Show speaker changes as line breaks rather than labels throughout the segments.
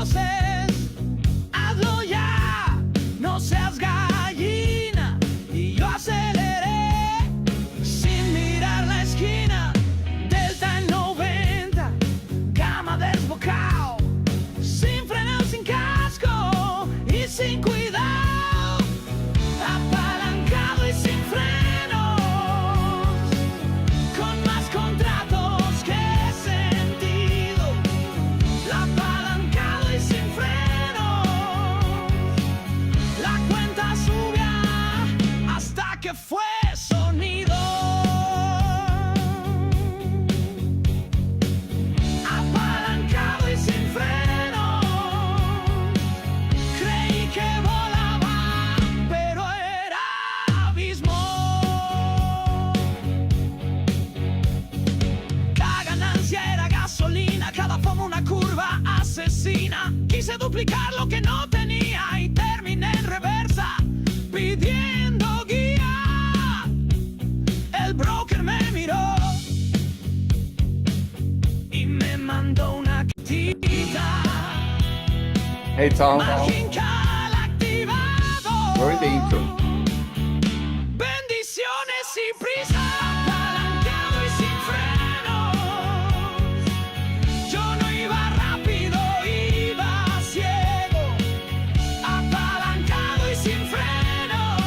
voces, hazlo ya, no seas gallina. Y yo aceleré sin mirar la esquina. Delta en 90, gama desbocado, sin frenos, sin casco y sin cuidado, apalancado y sin frenos, con más contratos que sentido, apalancado y sin frenos, la cuenta subía hasta que fue sonido. Apalancado y sin frenos, creí que volaba, pero era abismo. Cada ganancia era gasolina, cada forma una curva asesina. Quise duplicar lo que no tenía y terminé en reversa, pidiendo guía. El broker me miró y me mandó una cartita.
Hey Tom,
Margin call activado.
you're in the intro.
Bendiciones y prisa. Apalancado y sin frenos. Yo no iba rápido, iba ciego. Apalancado y sin frenos.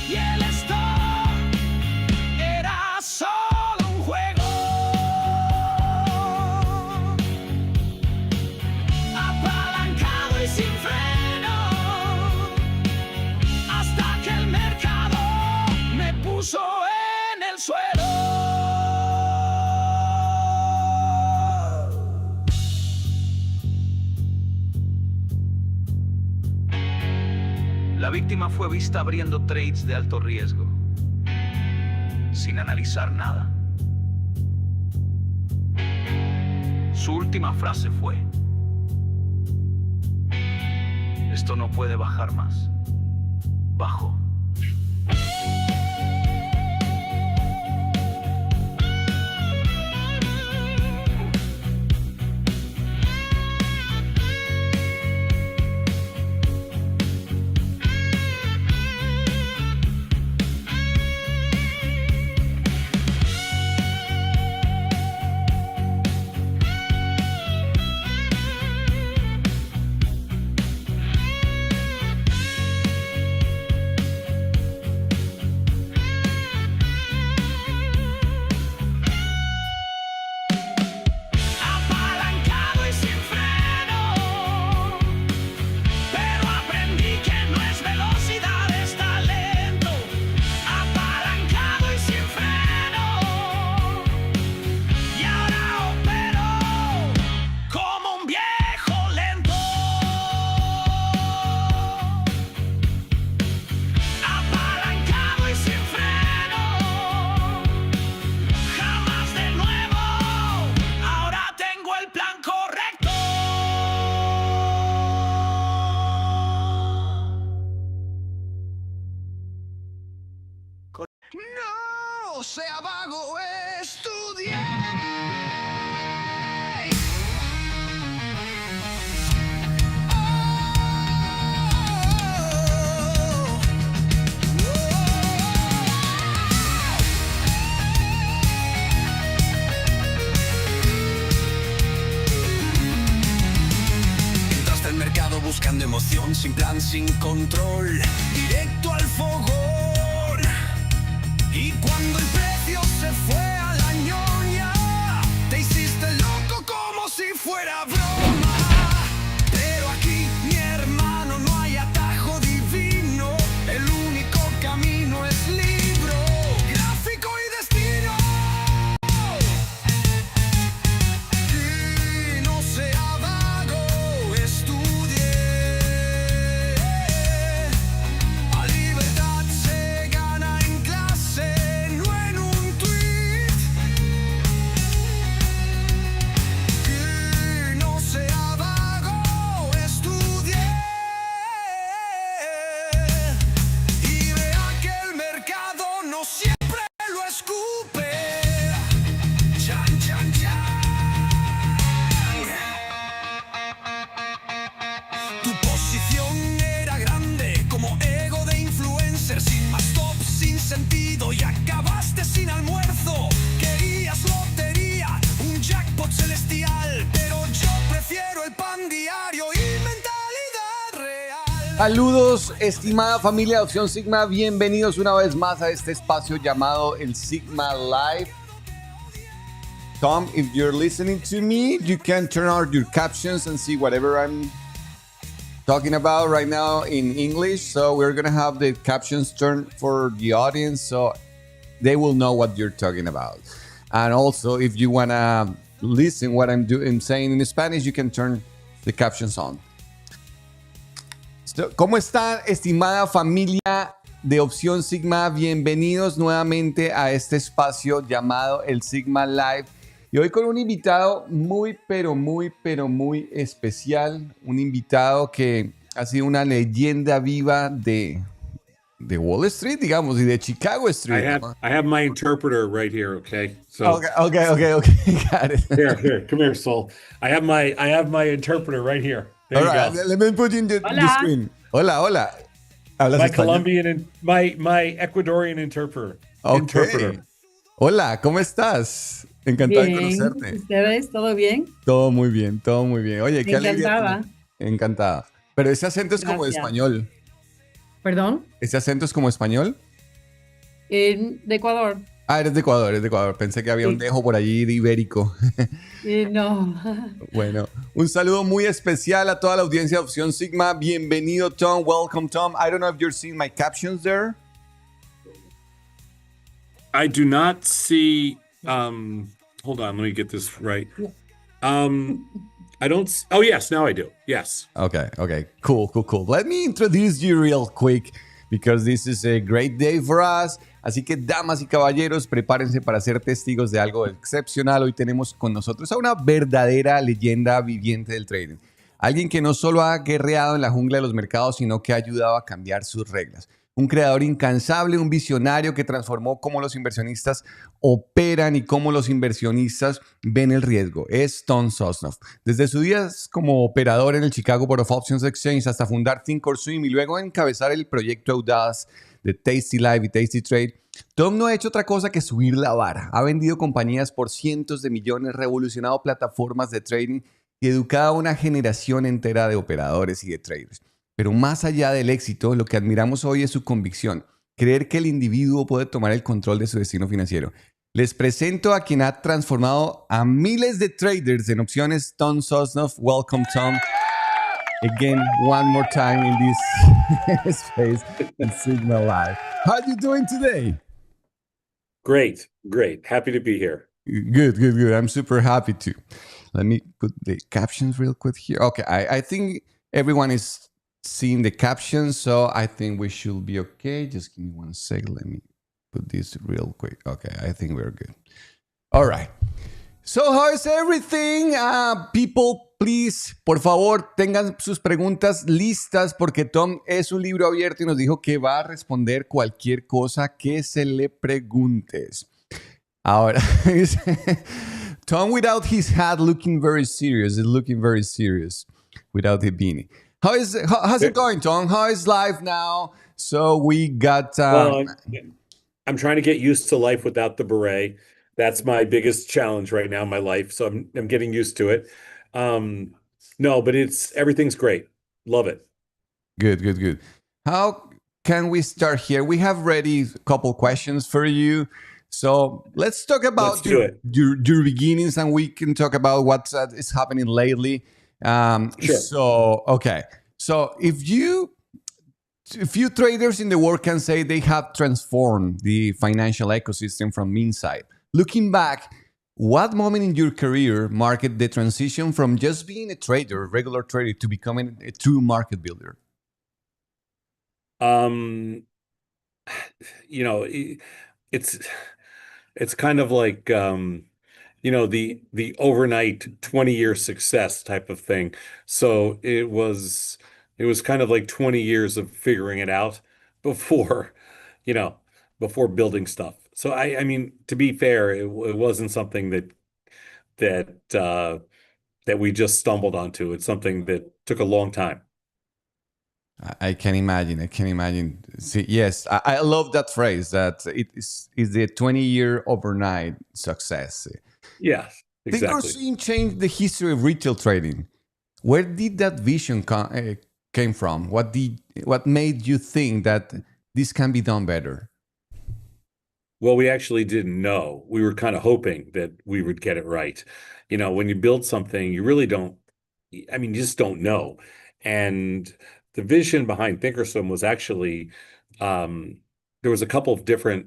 Y el stop era solo un juego. Apalancado y sin frenos, hasta que el mercado me puso en el suelo. La víctima fue vista abriendo trades de alto riesgo, sin analizar nada. Su última frase fue: esto no puede bajar más. Bajó. Apalancado y sin freno, pero aprendí que no es velocidad, es talento. Apalancado y sin freno, y ahora opero como un viejo lento. Apalancado y sin freno, jamás de nuevo. Ahora tengo el plan correcto. No sea vago, estudié. Entraste al mercado buscando emoción, sin plan, sin control, directo al fogón. Y cuando el precio se fue a la ñoña, te hiciste loco como si fuera broma. Pero aquí, mi hermano, no hay atajo divino. El único camino es libro, gráfico y destino. Y no sea vago, estudie. A libertad se gana en clase, no en un tweet.
Saludos, estimada familia de Opción Sigma, bienvenidos una vez más a este espacio llamado el Sigma Live. Tom, if you're listening to me, you can turn on your captions and see whatever I'm talking about right now in English. So we're going to have the captions turned for the audience so they will know what you're talking about. And also, if you want to listen what I'm saying in Spanish, you can turn the captions on. ¿Cómo están, estimada familia de Opción Sigma? Bienvenidos nuevamente a este espacio llamado el Sigma Live. Y hoy con un invitado muy especial. Un invitado que ha sido una leyenda viva de Wall Street, digamos, y de Chicago Street.
I have my interpreter right here, okay? So
Okay. Got it.
Here, come here, Sol. I have my interpreter right here. There
All
you
right,
go.
let me put you in the screen. Hola. ¿Hablas
My
español?
Colombian and my Ecuadorian interpreter.
Okay.
Interpreter.
Hola, ¿cómo estás? Encantado de
Bien,
conocerte.
¿ustedes? ¿Todo bien?
Todo muy bien. Oye, qué alegría.
Encantada.
Encantada. Pero ese acento es como de
Gracias.
español.
¿Perdón?
¿Ese acento es como español?
De Ecuador.
Ah, eres de Ecuador. Pensé que había
Sí.
un dejo por allí de ibérico.
No.
Bueno, un saludo muy especial a toda la audiencia de Opción Sigma. Bienvenido, Tom. Welcome, Tom. I don't know if you're seeing my captions there.
I do not see hold on, let me get this right. I don't oh yes, now I do. Yes.
Okay. Cool. Let me introduce you real quick because this is a great day for us. Así que, damas y caballeros, prepárense para ser testigos de algo excepcional. Hoy tenemos con nosotros a una verdadera leyenda viviente del trading. Alguien que no solo ha guerreado en la jungla de los mercados, sino que ha ayudado a cambiar sus reglas. Un creador incansable, un visionario que transformó cómo los inversionistas operan y cómo los inversionistas ven el riesgo. Es Tom Sosnoff. Desde sus días como operador en el Chicago Board of Options Exchange hasta fundar Thinkorswim y luego encabezar el proyecto audaz de Tasty Live y Tasty Trade, Tom no ha hecho otra cosa que subir la vara. Ha vendido compañías por cientos de millones, revolucionado plataformas de trading y educado a una generación entera de operadores y de traders. Pero más allá del éxito, lo que admiramos hoy es su convicción, creer que el individuo puede tomar el control de su destino financiero. Les presento a quien ha transformado a miles de traders en opciones, Tom Sosnoff. Welcome, Tom. Again, one more time in this space in Sigma Live. How are you doing today?
Great. Happy to be here.
Good. I'm super happy too. Let me put the captions real quick here. Okay, I think everyone is seeing the captions, so I think we should be okay. Just give me 1 second. Let me put this real quick. Okay, I think we're good. All right. So how is everything? People, please, por favor, tengan sus preguntas listas porque Tom es un libro abierto y nos dijo que va a responder cualquier cosa que se le preguntes. Ahora, Tom without his hat looking very serious. Is looking very serious without the beanie. How's it going, Tom? How is life now? So we got...
Well, I'm trying to get used to life without the beret. That's my biggest challenge right now in my life. So I'm getting used to it. No, but everything's great. Love it.
Good. How can we start here? We have ready a couple questions for you. So let's talk about your beginnings, and we can talk about what is happening lately.
Sure.
So if few traders in the world can say they have transformed the financial ecosystem from inside. Looking back, what moment in your career marked the transition from just being a trader, regular trader, to becoming a true market builder?
It's kind of like the overnight 20-year success type of thing. So it was kind of like 20 years of figuring it out before building stuff. So I mean, to be fair, it wasn't something that we just stumbled onto. It's something that took a long time.
I can imagine. See, yes, I love that phrase, that it is the 20-year overnight success.
Yes, exactly.
Thinkorswim changed the history of retail trading. Where did that vision came from? What made you think that this can be done better?
Well, we actually didn't know. We were kind of hoping that we would get it right. When you build something, you really don't, I mean, you just don't know. And the vision behind Thinkorswim was actually, there was a couple of different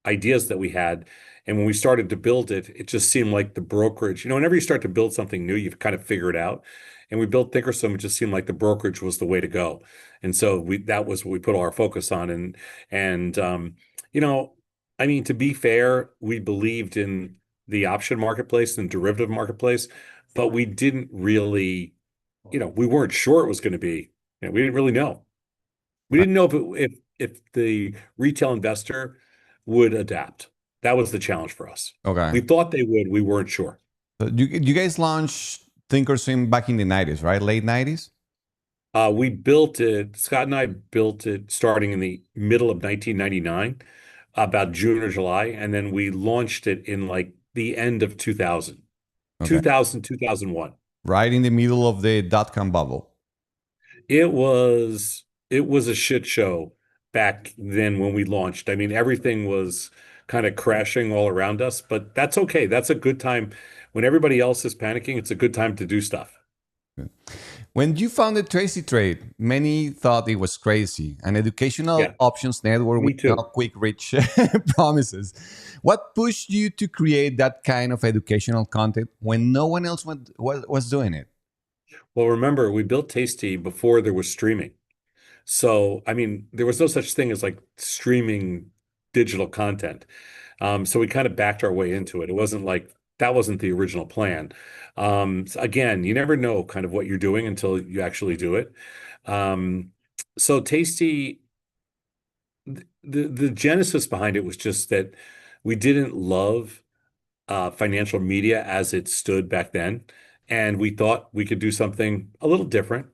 ideas that we had. And when we started to build it, it just seemed like the brokerage, whenever you start to build something new, you kind of figure it out. And we built Thinkorswim, it just seemed like the brokerage was the way to go. And so that was what we put all our focus on. And you know, I mean, to be fair, we believed in the option marketplace and derivative marketplace, but we didn't really, we weren't sure it was going to be. We didn't really know. We didn't know if the retail investor would adapt. That was the challenge for us.
Okay.
We thought they would. We weren't sure.
So you guys launched Thinkorswim back in the 90s, right? Late 90s?
We built it, Scott and I built it starting in the middle of 1999, about June or July, and then we launched it in like the end of 2000,
Okay.
2001.
Right in the middle of the dot-com bubble.
It was a shit show back then when we launched. I mean, everything was kind of crashing all around us, but that's okay. That's a good time. When everybody else is panicking, it's a good time to do stuff.
When you founded Tracy Trade, many thought it was crazy, an educational
Yeah.
options network
Me
with
too.
no quick rich promises. What pushed you to create that kind of educational content when no one else was doing it?
Well, remember, we built Tasty before there was streaming. So, I mean, there was no such thing as like streaming digital content. So we kind of backed our way into it. It wasn't like that wasn't the original plan. So again, you never know kind of what you're doing until you actually do it. So Tasty, the genesis behind it was just that we didn't love financial media as it stood back then, and we thought we could do something a little different.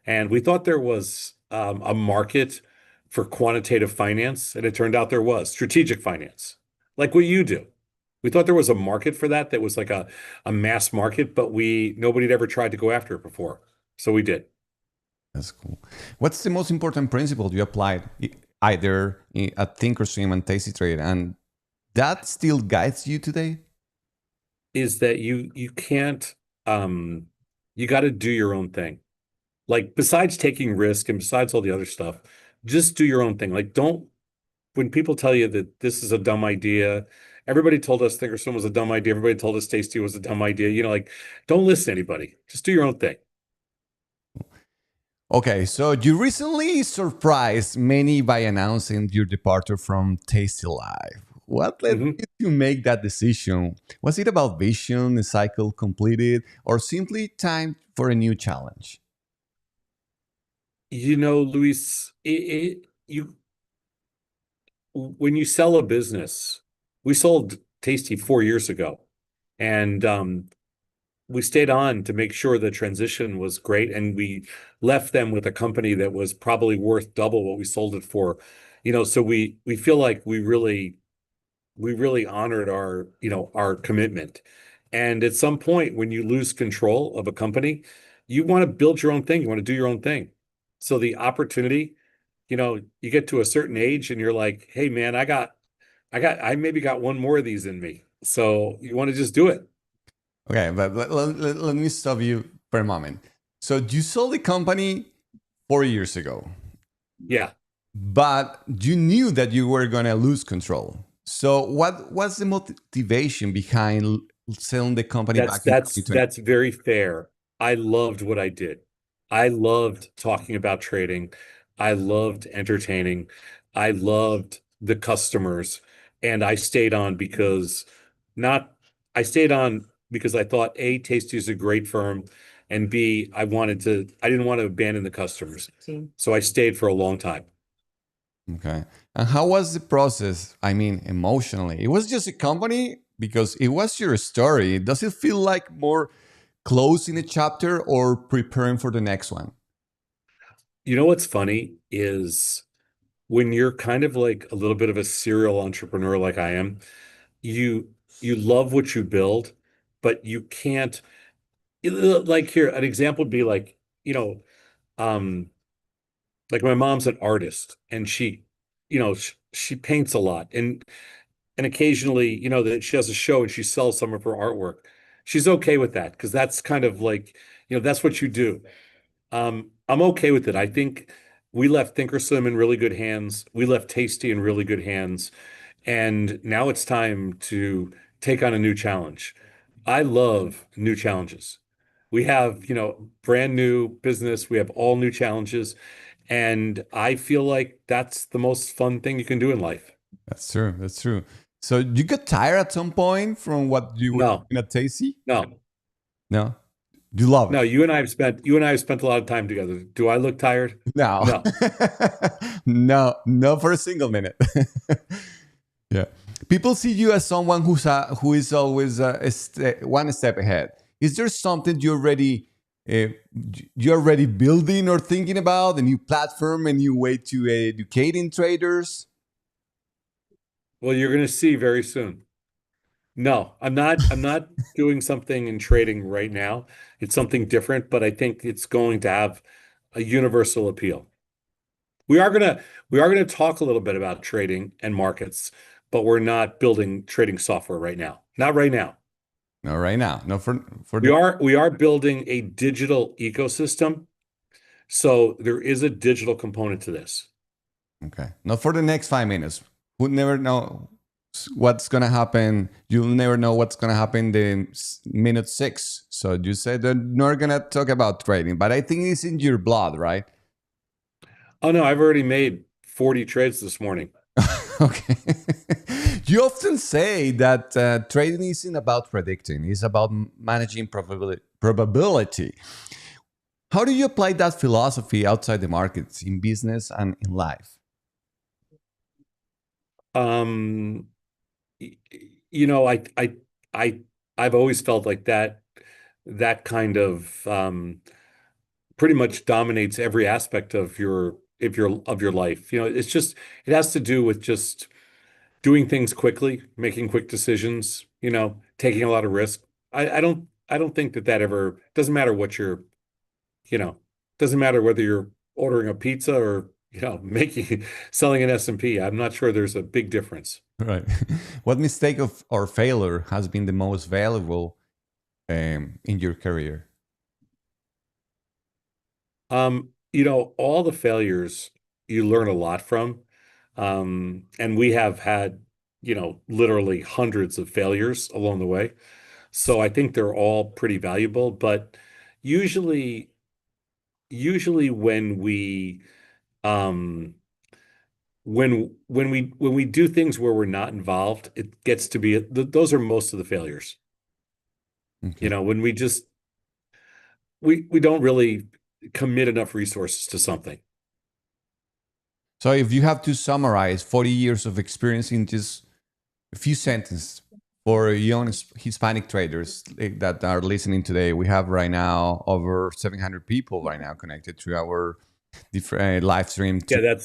And we thought there was a market for quantitative finance, and it turned out there was strategic finance, like what you do. We thought there was a market for that was like a mass market, but nobody had ever tried to go after it before. So we did.
That's cool. What's the most important principle you applied either at Thinkorswim and Tasty Trade, and that still guides you today?
Is that you can't you got to do your own thing. Like besides taking risk and besides all the other stuff, just do your own thing. Like when people tell you that this is a dumb idea, everybody told us Thinkorswim was a dumb idea. Everybody told us Tasty was a dumb idea. Like don't listen to anybody. Just do your own thing.
Okay, so you recently surprised many by announcing your departure from Tasty Life. What led you to make that decision? Was it about vision, a cycle completed, or simply time for a new challenge?
Luis, when you sell a business, we sold Tasty 4 years ago, and we stayed on to make sure the transition was great, and we left them with a company that was probably worth double what we sold it for. So we feel like we really honored our commitment. And at some point, when you lose control of a company, you want to build your own thing. You want to do your own thing. So the opportunity, you get to a certain age and you're like, hey man, I maybe got one more of these in me. So you want to just do it.
Okay, but let me stop you for a moment. So you sold the company 4 years ago.
Yeah.
But you knew that you were going to lose control. So what was the motivation behind selling the company back in 2020?
That's very fair. I loved what I did. I loved talking about trading. I loved entertaining. I loved the customers. And I stayed on I stayed on because I thought A, Tasty is a great firm, and B, I didn't want to abandon the customers. So I stayed for a long time.
Okay. And how was the process? I mean, emotionally, it was just a company because it was your story. Does it feel like more closing a chapter or preparing for the next one?
What's funny is when you're kind of like a little bit of a serial entrepreneur like I am, you love what you build, but you can't, like here, an example would be like, Like my mom's an artist, and she paints a lot, and occasionally, that she has a show and she sells some of her artwork. She's okay with that because that's kind of like, that's what you do. I'm okay with it. I think we left Thinkorswim in really good hands. We left Tasty in really good hands. And now it's time to take on a new challenge. I love new challenges. We have, brand new business. We have all new challenges. And I feel like that's the most fun thing you can do in life.
That's true. That's true. So you got tired at some point from what you were
No,
doing at Tasty?
no,
No? You love
no.
it?
You and I have spent a lot of time together. Do I look tired?
No.
No.
No, not for a single minute. Yeah. People see you as someone who is always one step ahead. Is there something you're already building or thinking about, a new platform, a new way to educating traders?
Well, you're going to see very soon. No, I'm not doing something in trading right now. It's something different, but I think it's going to have a universal appeal. We are gonna talk a little bit about trading and markets, but we're not building trading software right now. Not right now.
No, right now. No, for
We are building a digital ecosystem, so there is a digital component to this.
okay. Not for the next 5 minutes. Who never know what's gonna happen? You'll never know what's gonna happen in minute 6. So you said that you're not gonna talk about trading, but I think it's in your blood, right?
Oh no, I've already made 40 trades this morning.
Okay. You often say that trading isn't about predicting; it's about managing probability. How do you apply that philosophy outside the markets, in business and in life?
Um, y- you know, I, I've always felt like that kind of pretty much dominates every aspect of your life. It has to do with just doing things quickly, making quick decisions, taking a lot of risk. I don't think that ever doesn't matter what you're, you know, doesn't matter whether you're ordering a pizza or, making selling an S&P. I'm not sure there's a big difference.
Right. What mistake of or failure has been the most valuable in your career?
All the failures you learn a lot from. And we have had, literally hundreds of failures along the way. So I think they're all pretty valuable, but usually, usually um, when we do things where we're not involved, it gets to be those are most of the failures.
Okay.
When we don't really commit enough resources to something.
So if you have to summarize 40 years of experience in just a few sentences for young Hispanic traders that are listening today, we have right now over 700 people right now connected to our different live stream.
Yeah,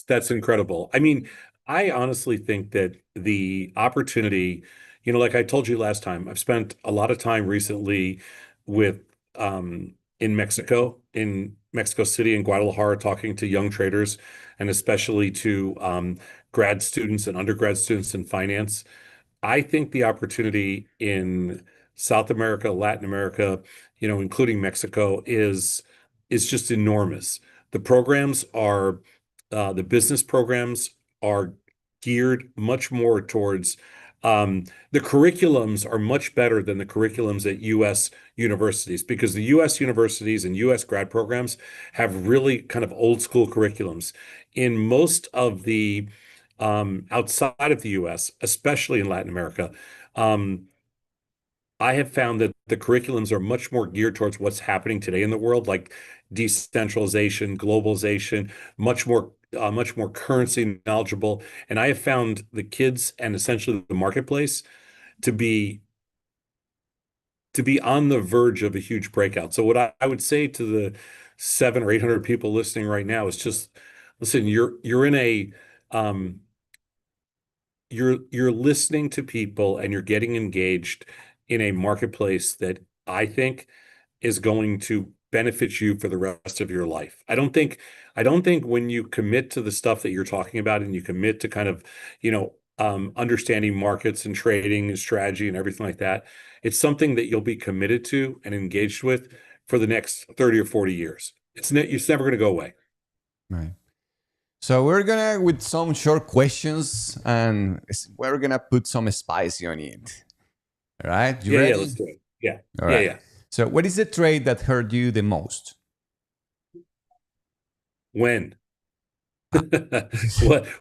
that's incredible. I mean, I honestly think that the opportunity, like I told you last time, I've spent a lot of time recently with in Mexico City and Guadalajara, talking to young traders and especially to grad students and undergrad students in finance. I think the opportunity in South America, Latin America, including Mexico, is just enormous. The programs are the business programs are geared much more towards the curriculums are much better than the curriculums at U.S. universities, because the U.S. universities and U.S. grad programs have really kind of old school curriculums. In most of the outside of the U.S., especially in Latin America, um, I have found that the curriculums are much more geared towards what's happening today in the world, like decentralization, globalization, much more currency knowledgeable. And I have found the kids and essentially the marketplace to be on the verge of a huge breakout. So what I would say to the 700 or 800 people listening right now is just listen. You're in a um, you're listening to people and you're getting engaged in a marketplace that I think is going to benefits you for the rest of your life. I don't think when you commit to the stuff that you're talking about and you commit to kind of, understanding markets and trading and strategy and everything like that, it's something that you'll be committed to and engaged with for the next 30 or 40 years. It's never going to go away.
Right. So we're gonna with some short questions, and we're gonna put some spicy on it. All right, you
Yeah,
ready?
yeah, let's do it. Yeah,
All
yeah,
right.
yeah.
So, what is the trade that hurt you the most?
When?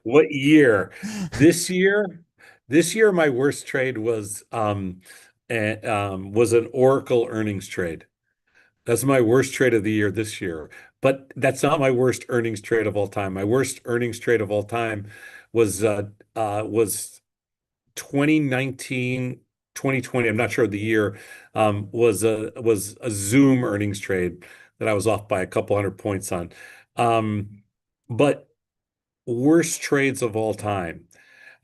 What year? This year, my worst trade was was an Oracle earnings trade. That's my worst trade of the year this year. But that's not my worst earnings trade of all time. My worst earnings trade of all time was 2019, 2020. I'm not sure of the year. Was a Zoom earnings trade that I was off by a couple hundred points on. But worst trades of all time.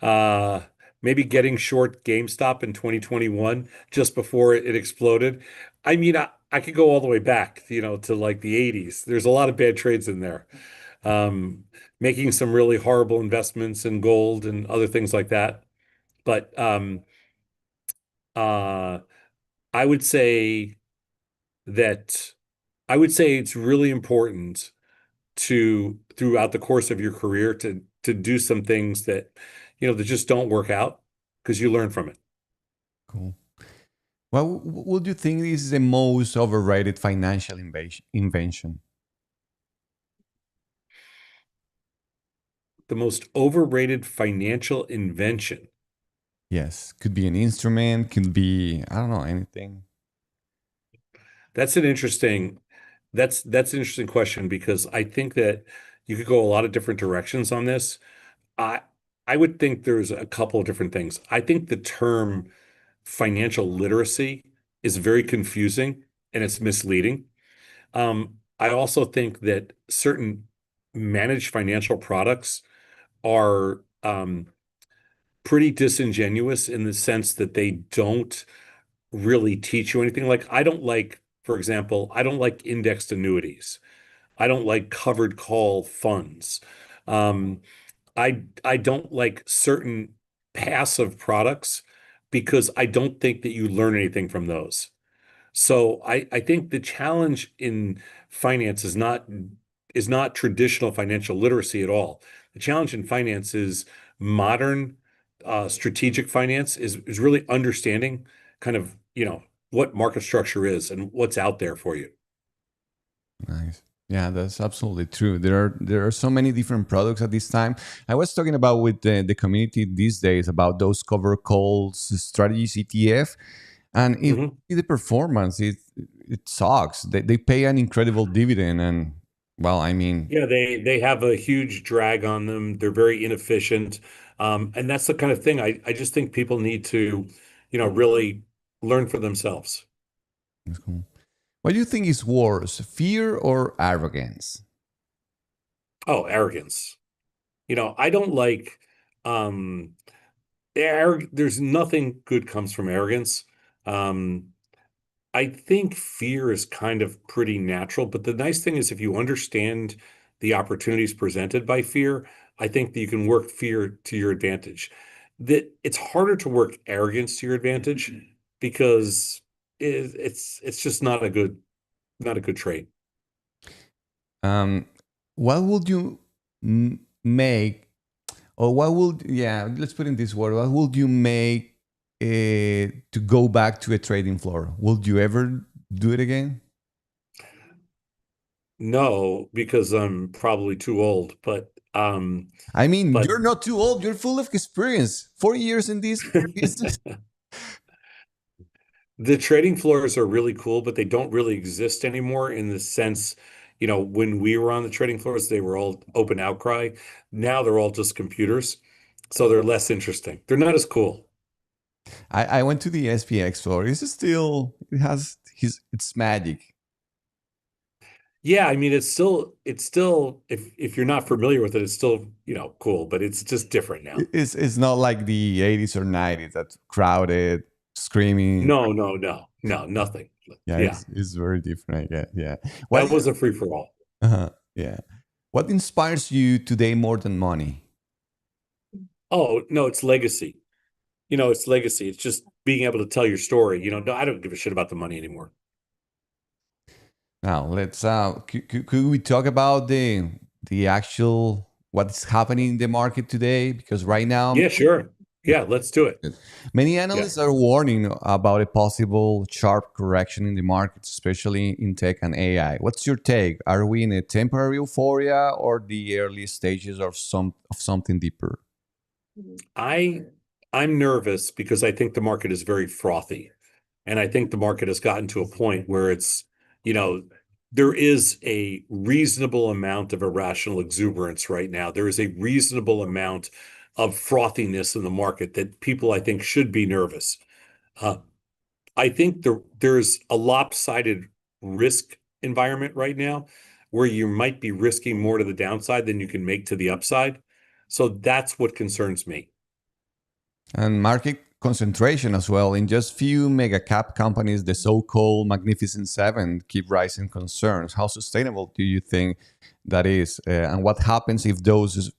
Uh, Maybe getting short GameStop in 2021 just before it exploded. I mean, I could go all the way back, to like the 80s. There's a lot of bad trades in there. Um, Making some really horrible investments in gold and other things like that. But uh, I would say that I would say it's really important to throughout the course of your career to do some things that that just don't work out because you learn from it.
Cool. What would you think is the most overrated financial invention?
The most overrated financial invention.
Yes, could be an instrument, could be, I don't know, anything.
That's an interesting that's an interesting question because I think that you could go a lot of different directions on this. I I would think there's a couple of different things. I think the term financial literacy is very confusing and it's misleading. I also think that certain managed financial products are pretty disingenuous in the sense that they don't really teach you anything. Like, I don't like, for example, I don't like indexed annuities. I don't like covered call funds. Um, I don't like certain passive products because I don't think that you learn anything from those. So I think the challenge in finance is not traditional financial literacy at all. The challenge in finance is modern strategic finance is really understanding kind of, what market structure is and what's out there for you.
Nice. Yeah, that's absolutely true. There are so many different products at this time. I was talking about with the community these days about those cover calls strategies ETF, and if you
Mhm.
see the performance, it sucks. They pay an incredible dividend, and well, I mean,
Yeah, they have a huge drag on them. They're very inefficient. And that's the kind of thing I just think people need to, really learn for themselves.
it's cool. What do you think is worse, fear or arrogance?
Oh, arrogance. I don't like um there's nothing good comes from arrogance. Um I think fear is kind of pretty natural, but the nice thing is if you understand the opportunities presented by fear, I think that you can work fear to your advantage. That it's harder to work arrogance to your advantage because it's just not a good trait.
Um, what would you make, or what would, yeah, let's put in this word, what would you make to go back to a trading floor? Would you ever do it again?
No, because I'm probably too old, but
I mean,
but
you're not too old, you're full of experience. 4 years in this business.
the trading floors are really cool, but they don't really exist anymore in the sense, when we were on the trading floors, they were all open outcry. Now they're all just computers, so they're less interesting. They're not as cool.
I went to the SPX floor. It's still, it has its magic.
Yeah, I mean, it's still if you're not familiar with it, it's still, cool, but it's just different now.
It's not like the 80s or 90s that's crowded, screaming.
No, nothing.
Yeah,
Yeah,
it's very different, I guess. Yeah.
that
What?
was a free for all.
Yeah. What inspires you today more than money?
Oh, no, it's legacy. It's legacy. It's just being able to tell your story. No, I don't give a shit about the money anymore.
Now let's could we talk about the actual what's happening in the market today? Because right now
Yeah, sure. Yeah, let's do it.
many
Yeah.
analysts are warning about a possible sharp correction in the markets, especially in tech and AI. What's your take? Are we in a temporary euphoria or the early stages of something deeper?
I'm nervous because I think the market is very frothy. And I think the market has gotten to a point where you know, there is a reasonable amount of irrational exuberance right now. There is a reasonable amount of frothiness in the market that people, I think, should be nervous. Uh, I think there's a lopsided risk environment right now where you might be risking more to the downside than you can make to the upside. So that's what concerns me.
And market concentration as well. In just few mega cap companies, the so-called Magnificent Seven keep rising concerns. How sustainable do you think that is? And what happens if those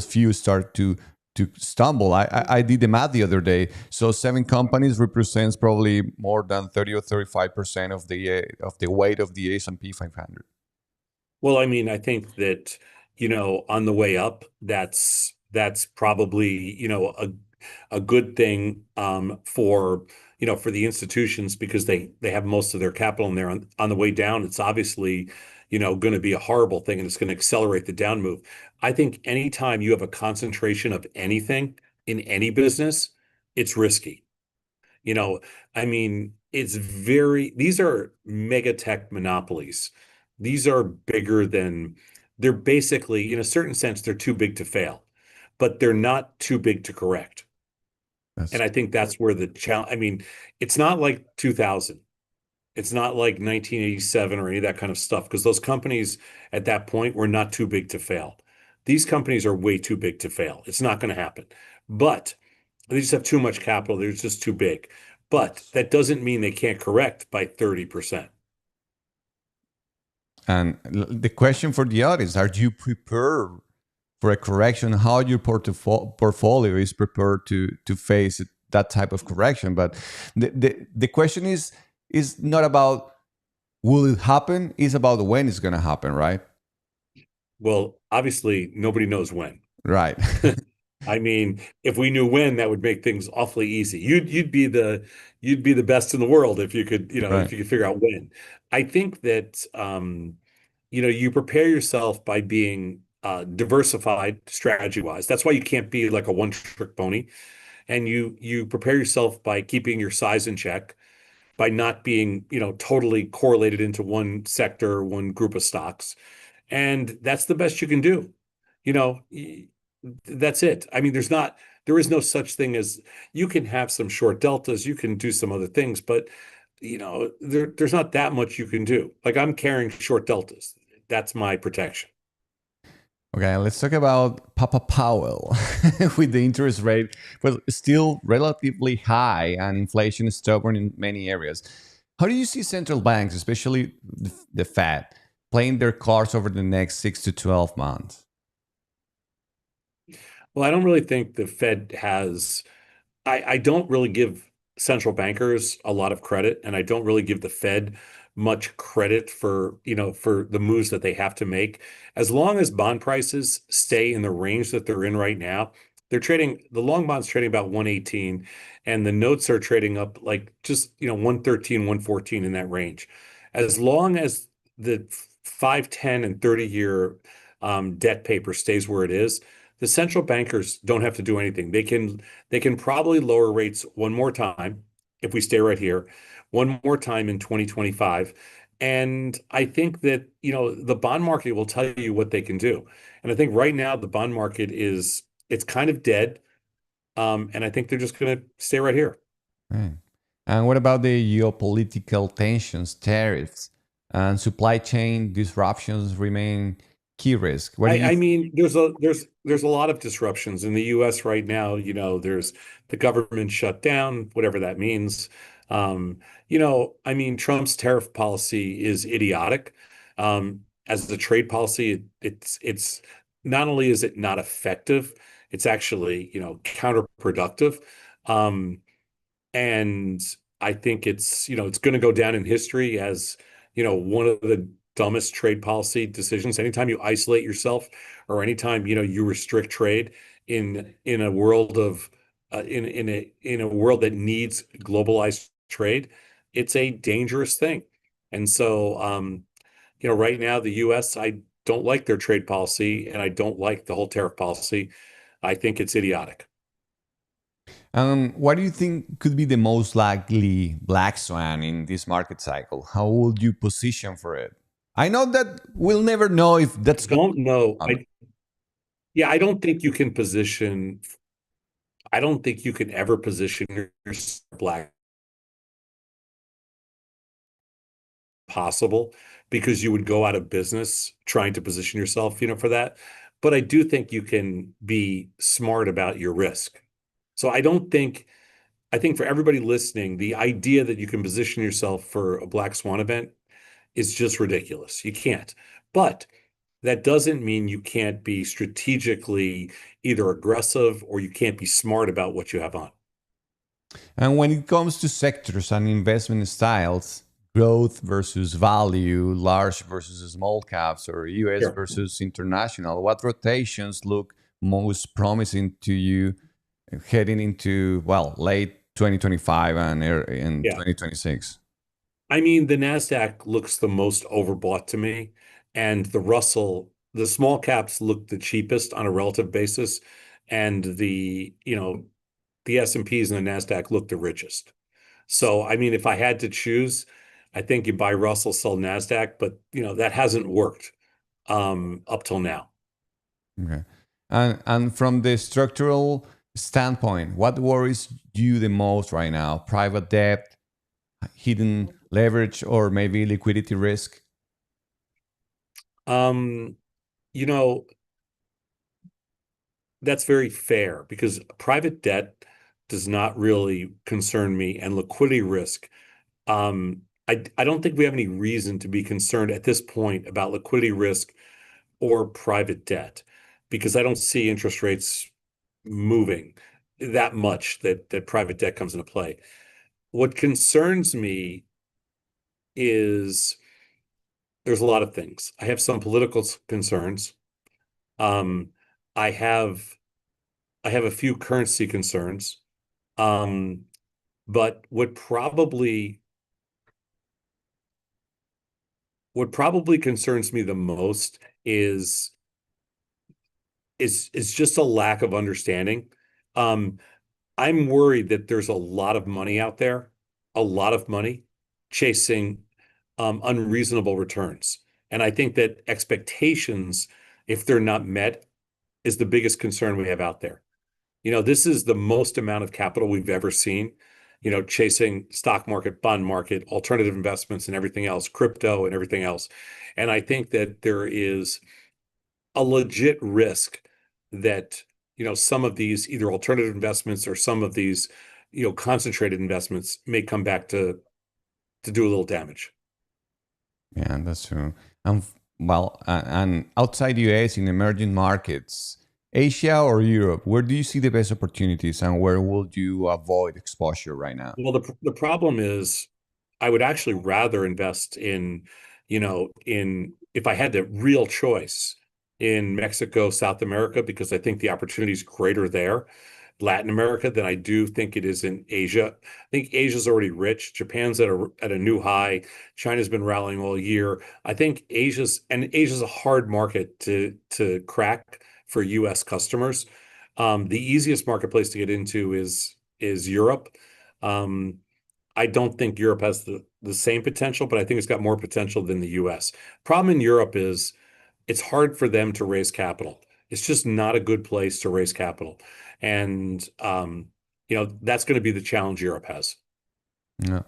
few start to stumble? I did the math the other day. So 7 companies represents probably more than 30 or 35% of the weight of the S&P 500.
Well, I mean, I think that, on the way up, that's probably, a good thing for the institutions because they have most of their capital in there. On the way down, it's obviously, going to be a horrible thing and it's going to accelerate the down move. I think anytime you have a concentration of anything in any business, it's risky. You know, I mean, these are mega tech monopolies. These are they're basically, in a certain sense, they're too big to fail, but they're not too big to correct.
That's
And I think that's where the challenge, I mean, it's not like 2000. It's not like 1987 or any of that kind of stuff, because those companies at that point were not too big to fail. These companies are way too big to fail. It's not going to happen. But they just have too much capital. They're just too big. But that doesn't mean they can't correct by 30%.
And the question for the audience, are you prepared for a correction? How your portfolio is prepared to face that type of correction? But the question is not about will it happen, it's about when it's going to happen, right?
Well, obviously, nobody knows when.
Right.
I mean, if we knew when, that would make things awfully easy. You'd be the best in the world if you could,
Right.
if you could figure out when. I think that you prepare yourself by being diversified strategy-wise. That's why you can't be like a one-trick pony. And you prepare yourself by keeping your size in check, by not being, totally correlated into one sector, one group of stocks. And that's the best you can do. You know, that's it. I mean, there is no such thing as you can have some short deltas, you can do some other things, but there's not that much you can do. Like I'm carrying short deltas. That's my protection.
Okay, let's talk about Papa Powell. With the interest rate, well, still relatively high and inflation is stubborn in many areas. How do you see central banks, especially the Fed, playing their cards over the next 6 to 12 months?
Well, I don't really think the Fed has, I don't really give central bankers a lot of credit, and I don't really give the Fed much credit for the moves that they have to make. As long as bond prices stay in the range that they're in right now, the long bonds trading about 118, and the notes are trading up like just 113, 114 in that range. As long as the 5, 10, and 30-year debt paper stays where it is, the central bankers don't have to do anything. They can probably lower rates one more time if we stay right here, one more time in 2025. And I think that, the bond market will tell you what they can do. And I think right now the bond market it's kind of dead. And I think they're just going to stay right here.
Right. And what about the geopolitical tensions, tariffs, and supply chain disruptions remain key risk? What do you
I mean, there's a lot of disruptions in the U.S. right now. There's the government shut down, whatever that means. I mean, Trump's tariff policy is idiotic. As a trade policy, it's not only is it not effective, it's actually, counterproductive. Um, and I think it's going to go down in history as, one of the dumbest trade policy decisions. Anytime you isolate yourself or anytime, you restrict trade in a world of in a world that needs globalized trade, it's a dangerous thing. And so, right now, the US, I don't like their trade policy and I don't like the whole tariff policy. I think it's idiotic.
What do you think could be the most likely black swan in this market cycle? How would you position for it? I know that we'll never know if that's
Don't know.
Um,
Yeah, I don't think you can ever position yourself black possible because you would go out of business trying to position yourself, for that. But I do think you can be smart about your risk. So I think for everybody listening, the idea that you can position yourself for a black swan event is just ridiculous. You can't. But that doesn't mean you can't be strategically either aggressive or you can't be smart about what you have on.
And when it comes to sectors and investment styles, growth versus value, large versus small caps, or US
Sure.
versus international, what rotations look most promising to you heading into, well, late 2025 and in
Yeah.
2026?
I mean, the NASDAQ looks the most overbought to me, and the small caps look the cheapest on a relative basis, and the S&Ps and the NASDAQ look the richest. So, I mean, if I had to choose, I think you buy Russell, sell NASDAQ, but that hasn't worked up till now.
Okay. And from the structural standpoint, what worries you the most right now? Private debt, hidden leverage, or maybe liquidity risk?
Um, you know, that's very fair because private debt does not really concern me, and liquidity risk. I don't think we have any reason to be concerned at this point about liquidity risk or private debt because I don't see interest rates moving that much that private debt comes into play. What concerns me is there's a lot of things. I have some political concerns. Um, I have a few currency concerns. But what probably concerns me the most is just a lack of understanding. Um, I'm worried that there's a lot of money out there, a lot of money chasing unreasonable returns. And I think that expectations, if they're not met, is the biggest concern we have out there. This is the most amount of capital we've ever seen, chasing stock market, bond market, alternative investments and everything else, crypto and everything else. And I think that there is a legit risk that, some of these either alternative investments or some of these, concentrated investments may come back to do a little damage.
Yeah, that's true. And outside US in emerging markets, Asia or Europe, where do you see the best opportunities and where would you avoid exposure right now?
Well, the problem is I would actually rather invest in if I had the real choice in Mexico, South America, because I think the opportunity is greater there, Latin America, than I do think it is in Asia. I think Asia's already rich. Japan's at a new high. China's been rallying all year. I think Asia's a hard market to crack for US customers. The easiest marketplace to get into is Europe. Um, I don't think Europe has the same potential, but I think it's got more potential than the US. Problem in Europe is it's hard for them to raise capital. It's just not a good place to raise capital. And that's going to be the challenge Europe has.
Yeah.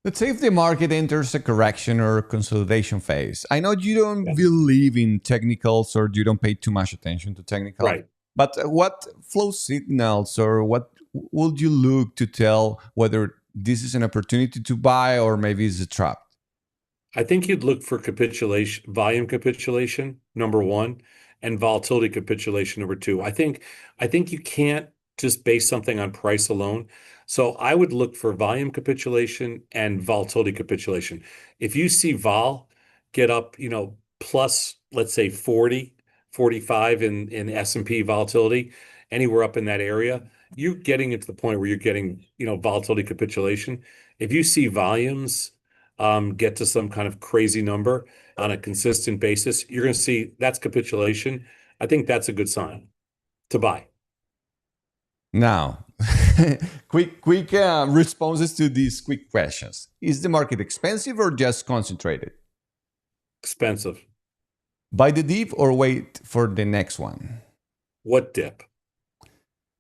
Let's say if the market enters a correction or consolidation phase. I know you don't
Yeah.
believe in technicals or you don't pay too much attention to technical.
Right.
But what flow signals or what would you look to tell whether this is an opportunity to buy or maybe it's a trap?
I think you'd look for capitulation, volume capitulation, number one, and volatility capitulation, number two. I think you can't just base something on price alone. So I would look for volume capitulation and volatility capitulation. If you see vol get up, plus, let's say 40, 45 in S&P volatility, anywhere up in that area, you're getting it to the point where you're getting, volatility capitulation. If you see volumes get to some kind of crazy number on a consistent basis, you're going to see that's capitulation. I think that's a good sign to buy.
Now, quick responses to these quick questions. Is the market expensive or just concentrated?
Expensive.
Buy the dip or wait for the next one?
What dip?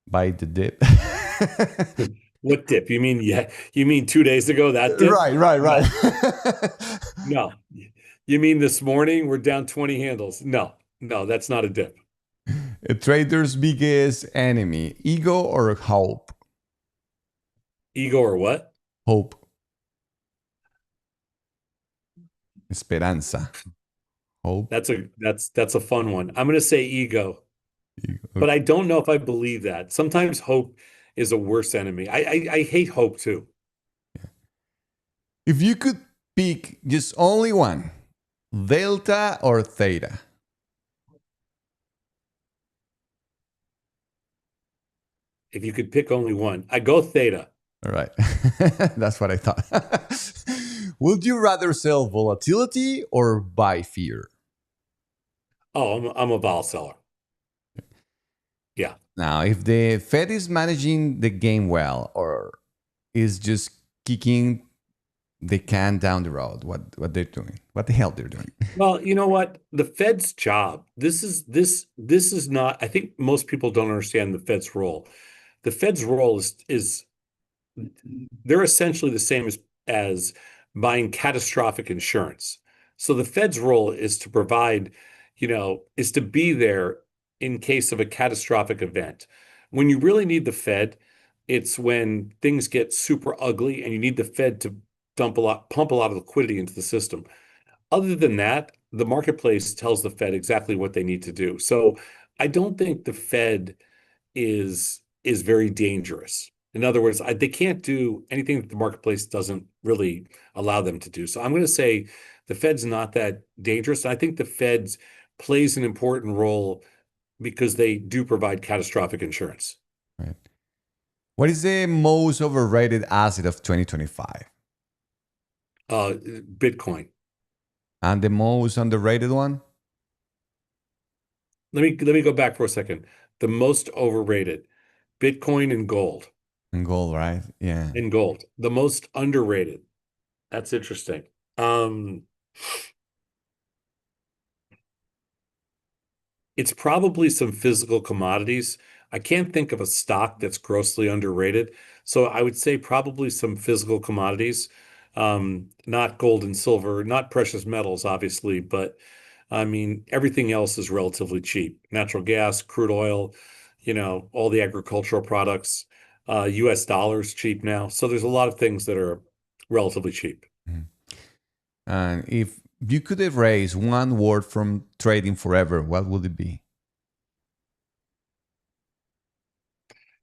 Buy the dip.
What dip? You mean 2 days ago, that dip?
Right.
No. You mean this morning we're down 20 handles? No, that's not a dip.
A trader's biggest enemy, ego or hope?
Ego or what?
Hope. Esperanza. Hope.
That's a fun one. I'm going to say ego, but I don't know if I believe that. Sometimes hope is a worse enemy. I hate hope too.
If you could pick just only one, delta or theta?
If you could pick only one, I go theta.
All right. That's what I thought. Would you rather sell volatility or buy fear?
Oh, I'm a vol seller. Yeah.
Now, if the Fed is managing the game well or is just kicking the can down the road, what they're doing, what the hell they're doing.
Well, you know what? The Fed's job, this is not, I think most people don't understand the Fed's role. The Fed's role is they're essentially the same as buying catastrophic insurance. So the Fed's role is to provide, is to be there in case of a catastrophic event. When you really need the Fed, it's when things get super ugly and you need the Fed to pump a lot of liquidity into the system. Other than that, the marketplace tells the Fed exactly what they need to do. So I don't think the Fed is very dangerous. In other words, they can't do anything that the marketplace doesn't really allow them to do. So I'm going to say the Fed's not that dangerous. I think the Fed plays an important role because they do provide catastrophic insurance.
Right. What is the most overrated asset of 2025?
Bitcoin.
And the most underrated one?
Let me go back for a second. The most overrated, Bitcoin and gold.
And gold, right? Yeah.
And gold. The most underrated. That's interesting. It's probably some physical commodities. I can't think of a stock that's grossly underrated. So I would say probably some physical commodities, not gold and silver, not precious metals, obviously, but I mean, everything else is relatively cheap. Natural gas, crude oil, all the agricultural products, US dollars cheap now. So there's a lot of things that are relatively cheap.
Mhm. And if you could erase one word from trading forever, what would it be?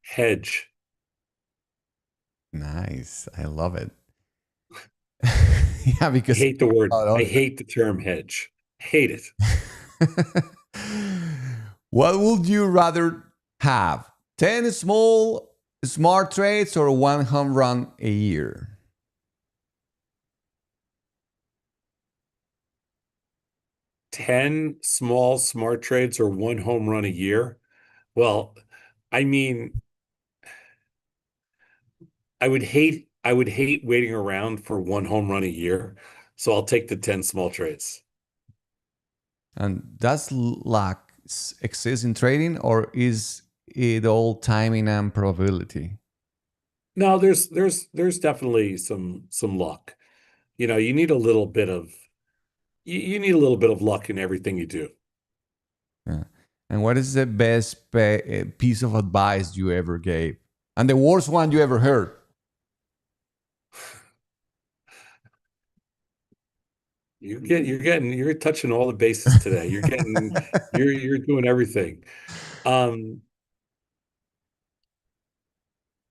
Hedge.
Nice. I love it. Yeah,
I
because
hate the word.
Oh,
I hate the term hedge. Hate it.
what would you rather have? 10 small smart trades or one home run a year?
10 small smart trades or one home run a year. Well, I mean, I would hate waiting around for one home run a year. So I'll take the 10 small trades.
And does luck exist in trading or is it all timing and probability?
No, there's definitely some luck. You know, you need a little bit of you need a little bit of luck in everything you do.
Yeah. And what is the best piece of advice you ever gave? And the worst one you ever heard?
You're touching all the bases today. You're doing everything. Um,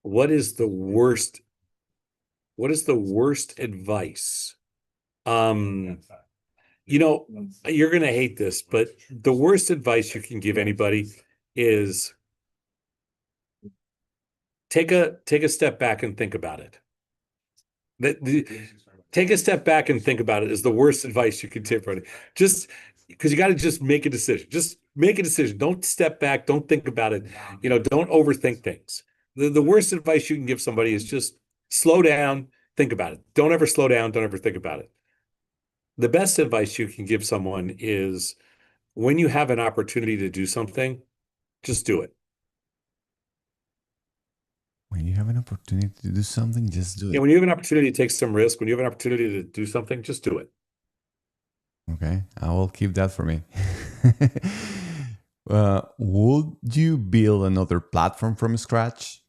what is the worst advice? Um, you know, you're gonna hate this, but the worst advice you can give anybody is take a step back and think about it. Take a step back and think about it is the worst advice you can give anybody. Just because you got to just make a decision. Just make a decision. Don't step back. Don't think about it. You know, don't overthink things. The worst advice you can give somebody is just slow down, think about it. Don't ever slow down. Don't ever think about it. The best advice you can give someone is when you have an opportunity to do something, just do it.
When you have an opportunity to do something, just do
Yeah,
it.
when you have an opportunity to take some risk, when you have an opportunity to do something, just do it.
Okay, I will keep that for me. Would you build another platform from scratch?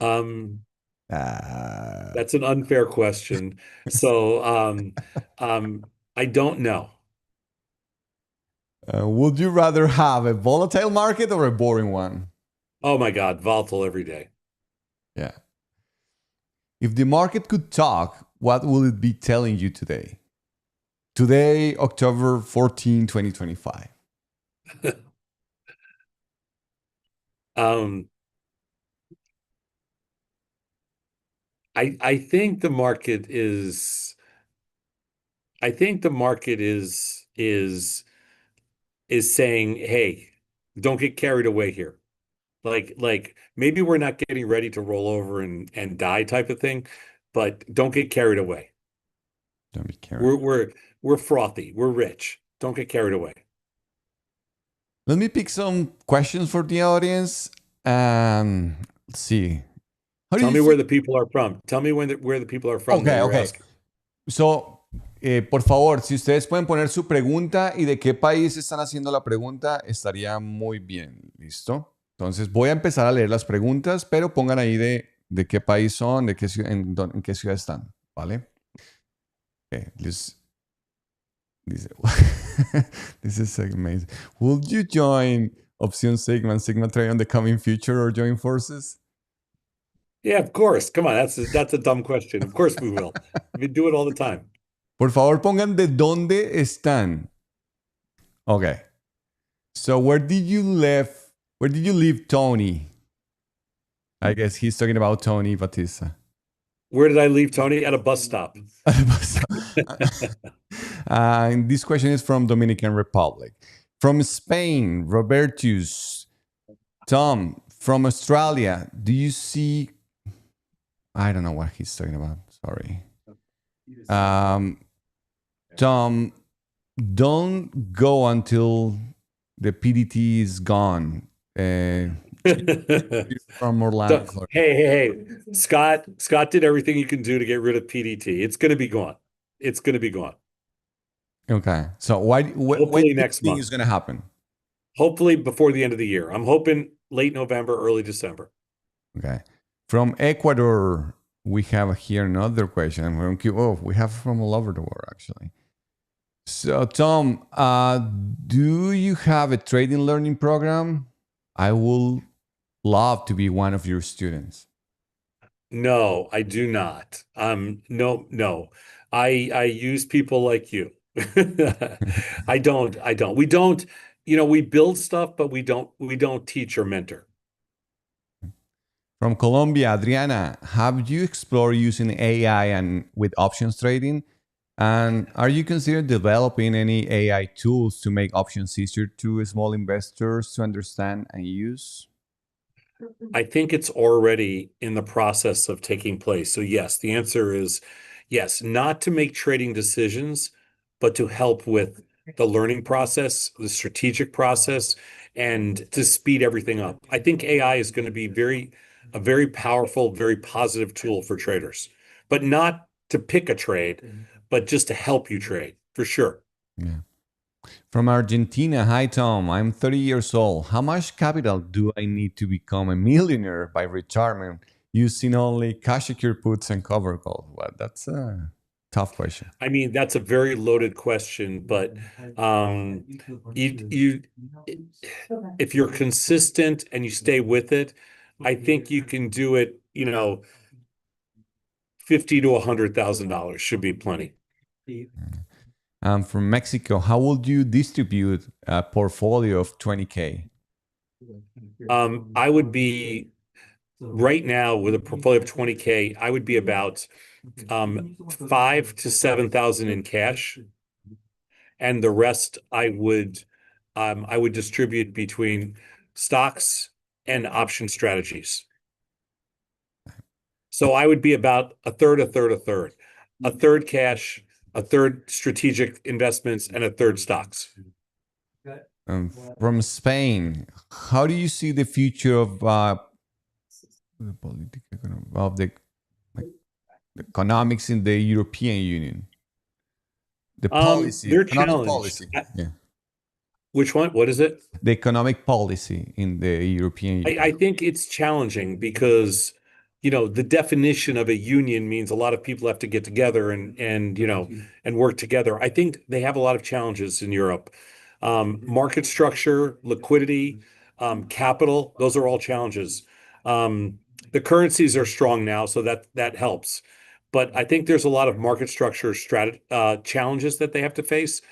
Um,
Uh,
That's an unfair question. So, I don't know.
would you rather have a volatile market or a boring one?
Oh my God, volatile every day.
Yeah. If the market could talk, what will it be telling you today? Today, October 14, 2025.
Um, I think the market is I think the market is saying, hey, don't get carried away here. Like maybe we're not getting ready to roll over and die type of thing, but don't get carried away.
Don't be carried.
We're frothy, we're rich. Don't get carried away.
Let me pick some questions for the audience. Let's see. How do
Tell
you
me
feel?
where the people are from. Tell me where the people are from that
Okay,
you're
okay.
asking.
So, por favor, si ustedes pueden poner su pregunta y de qué país están haciendo la pregunta, estaría muy bien. ¿Listo? Entonces, voy a empezar a leer las preguntas, pero pongan ahí de qué país son, de qué, en qué ciudad están. ¿Vale? Okay, this is amazing. Would you join Opción Sigma and Sigma Trade on the coming future or join forces?
Yeah, of course. Come on, that's a dumb question. Of course we will. We do it all the time.
Por favor, pongan de dónde están. Okay. So where did you leave Tony? I guess he's talking about Tony Batista.
Where did I leave Tony? At a bus stop.
And this question is from Dominican Republic. From Spain, Robertus. Tom, from Australia, do you see... I don't know what he's talking about. Sorry. Tom, don't go until the PDT is gone. From Orlando, Florida.
Hey. Scott did everything you can do to get rid of PDT. It's going to be gone. It's going to be gone.
Okay. So when
Hopefully
do
next
you think
month.
is going to happen?
Hopefully before the end of the year. I'm hoping late November, early December.
Okay. From Ecuador, we have here another question. We have from all over the world, actually. So, Tom, do you have a trading learning program? I will love to be one of your students.
No, I do not. No. I use people like you. I don't. We don't, we build stuff, but we don't teach or mentor.
From Colombia, Adriana, have you explored using AI and with options trading? And are you considering developing any AI tools to make options easier to small investors to understand and use?
I think it's already in the process of taking place. So yes, the answer is yes, not to make trading decisions, but to help with the learning process, the strategic process, and to speed everything up. I think AI is going to be very a very powerful, very positive tool for traders, but not to pick a trade, but just to help you trade, for sure.
Yeah. From Argentina, hi Tom, I'm 30 years old. How much capital do I need to become a millionaire by retirement using only cash secure puts and cover calls? Well, that's a tough question.
I mean, that's a very loaded question, but you if you're consistent and you stay with it, I think you can do it, $50,000 to $100,000 should be plenty.
From Mexico, how would you distribute a portfolio of 20K?
I would be right now with a portfolio of 20K, I would be about 5 to 7,000 in cash, and the rest I would distribute between stocks and option strategies. So I would be about a third, a third, a third. A third cash, a third strategic investments, and a third stocks.
From Spain, how do you see the future of the economics in the European Union? The policy,
They're
economic
challenged.
policy. Yeah.
Which one? What is it?
The economic policy in the European Union.
I think it's challenging because, the definition of a union means a lot of people have to get together and work together. I think they have a lot of challenges in Europe. Market structure, liquidity, capital, those are all challenges. The currencies are strong now, so that helps. But I think there's a lot of market structure challenges that they have to face.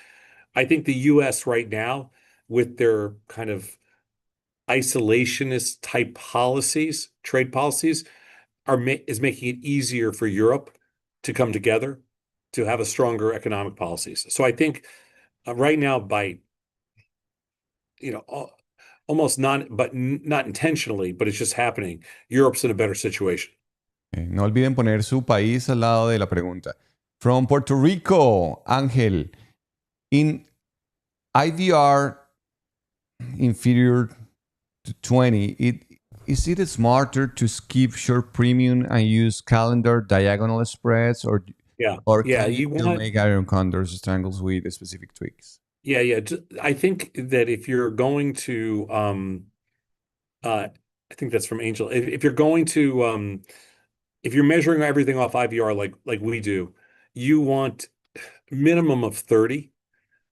I think the US right now, with their kind of isolationist type policies, trade policies, is making it easier for Europe to come together to have a stronger economic policies. So I think right now, by almost not intentionally, but it's just happening, Europe's in a better situation.
No olviden poner su país al lado de la pregunta. From Puerto Rico, Ángel, in IVR inferior to 20, is it smarter to skip short premium and use calendar diagonal spreads, or can you make iron condors triangles with specific tweaks?
Yeah. I think that if you're going to, I think that's from Angel. If you're going to, if you're measuring everything off IVR like we do, you want minimum of 30.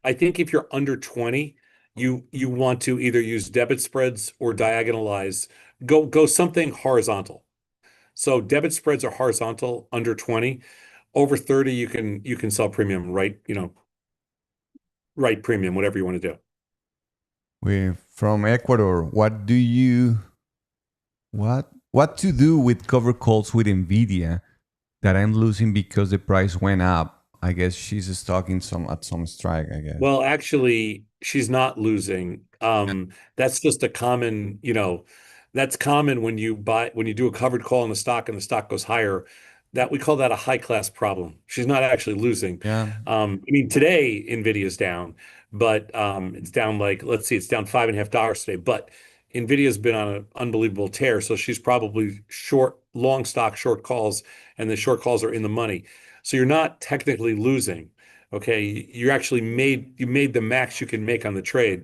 I think if you're under 20, you want to either use debit spreads or diagonalize. Go something horizontal. So debit spreads are horizontal under 20. Over 30, you can sell premium, right? Right premium, whatever you want to do.
We're from Ecuador. What to do with cover calls with NVIDIA that I'm losing because the price went up? I guess she's stocking at some strike, I guess.
Well, actually, she's not losing. That's just a common, that's common when you do a covered call on the stock and the stock goes higher. That we call that a high class problem. She's not actually losing.
Yeah.
I mean, today NVIDIA is down, but it's down it's down $5.50 today. But NVIDIA's been on an unbelievable tear, so she's probably long stock, short calls, and the short calls are in the money. So you're not technically losing. Okay, you actually made the max you can make on the trade.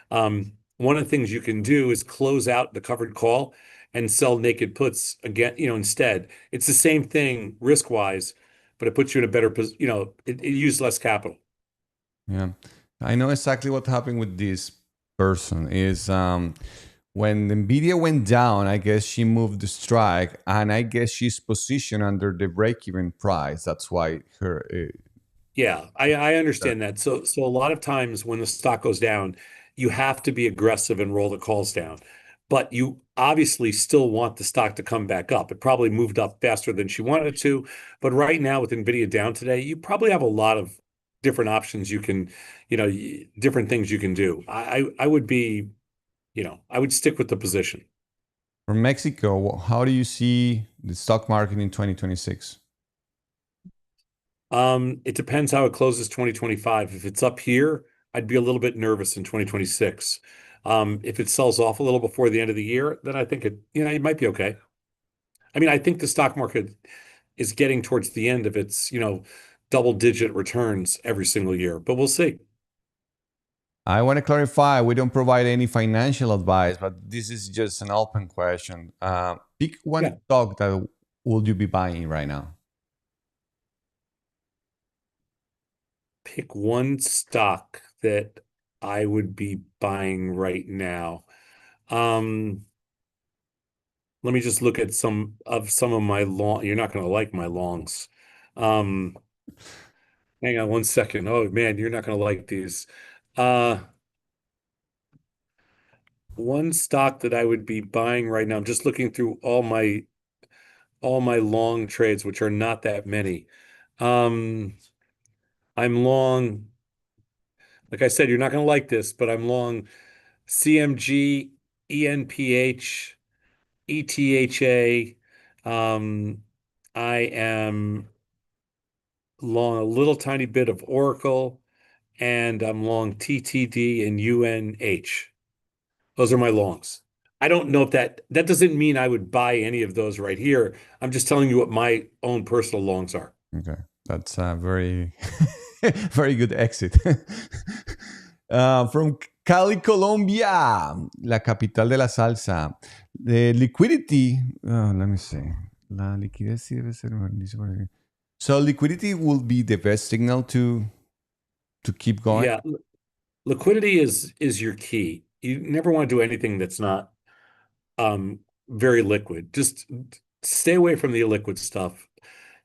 One of the things you can do is close out the covered call and sell naked puts again, instead. It's the same thing risk-wise, but it puts you in a better position, it uses less capital.
Yeah. I know exactly what happened with this person is when NVIDIA went down, I guess she moved the strike, and I guess she's positioned under the break-even price. That's why her...
Yeah, I understand that. So a lot of times when the stock goes down, you have to be aggressive and roll the calls down. But you obviously still want the stock to come back up. It probably moved up faster than she wanted it to. But right now with NVIDIA down today, you probably have a lot of different options you can, different things you can do. I would be, I would stick with the position.
From Mexico, how do you see the stock market in 2026?
It depends how it closes 2025. If it's up here, I'd be a little bit nervous in 2026. If it sells off a little before the end of the year, then I think it might be okay. I mean, I think the stock market is getting towards the end of its, double-digit returns every single year, but we'll see.
I want to clarify, we don't provide any financial advice, but this is just an open question. Pick one
Yeah.
stock that would you be buying right now?
Pick one stock that I would be buying right now. Let me just look at some of my long. You're not going to like my longs. Um, Hang on one second. Oh man, you're not going to like these. Uh, One stock that I would be buying right now. I'm just looking through all my long trades, which are not that many. Um, I'm long, like I said, you're not going to like this, but I'm long CMG, ENPH, ETHA. Um, I am long a little tiny bit of Oracle, and I'm long TTD and UNH. Those are my longs. I don't know if that doesn't mean I would buy any of those right here. I'm just telling you what my own personal longs are.
Okay, that's a very, very good exit. From Cali, Colombia, la capital de la salsa. The liquidity, let me see. La liquidez sí debe ser. So liquidity will be the best signal to keep going.
Yeah, liquidity is your key. You never want to do anything that's not very liquid. Just stay away from the illiquid stuff.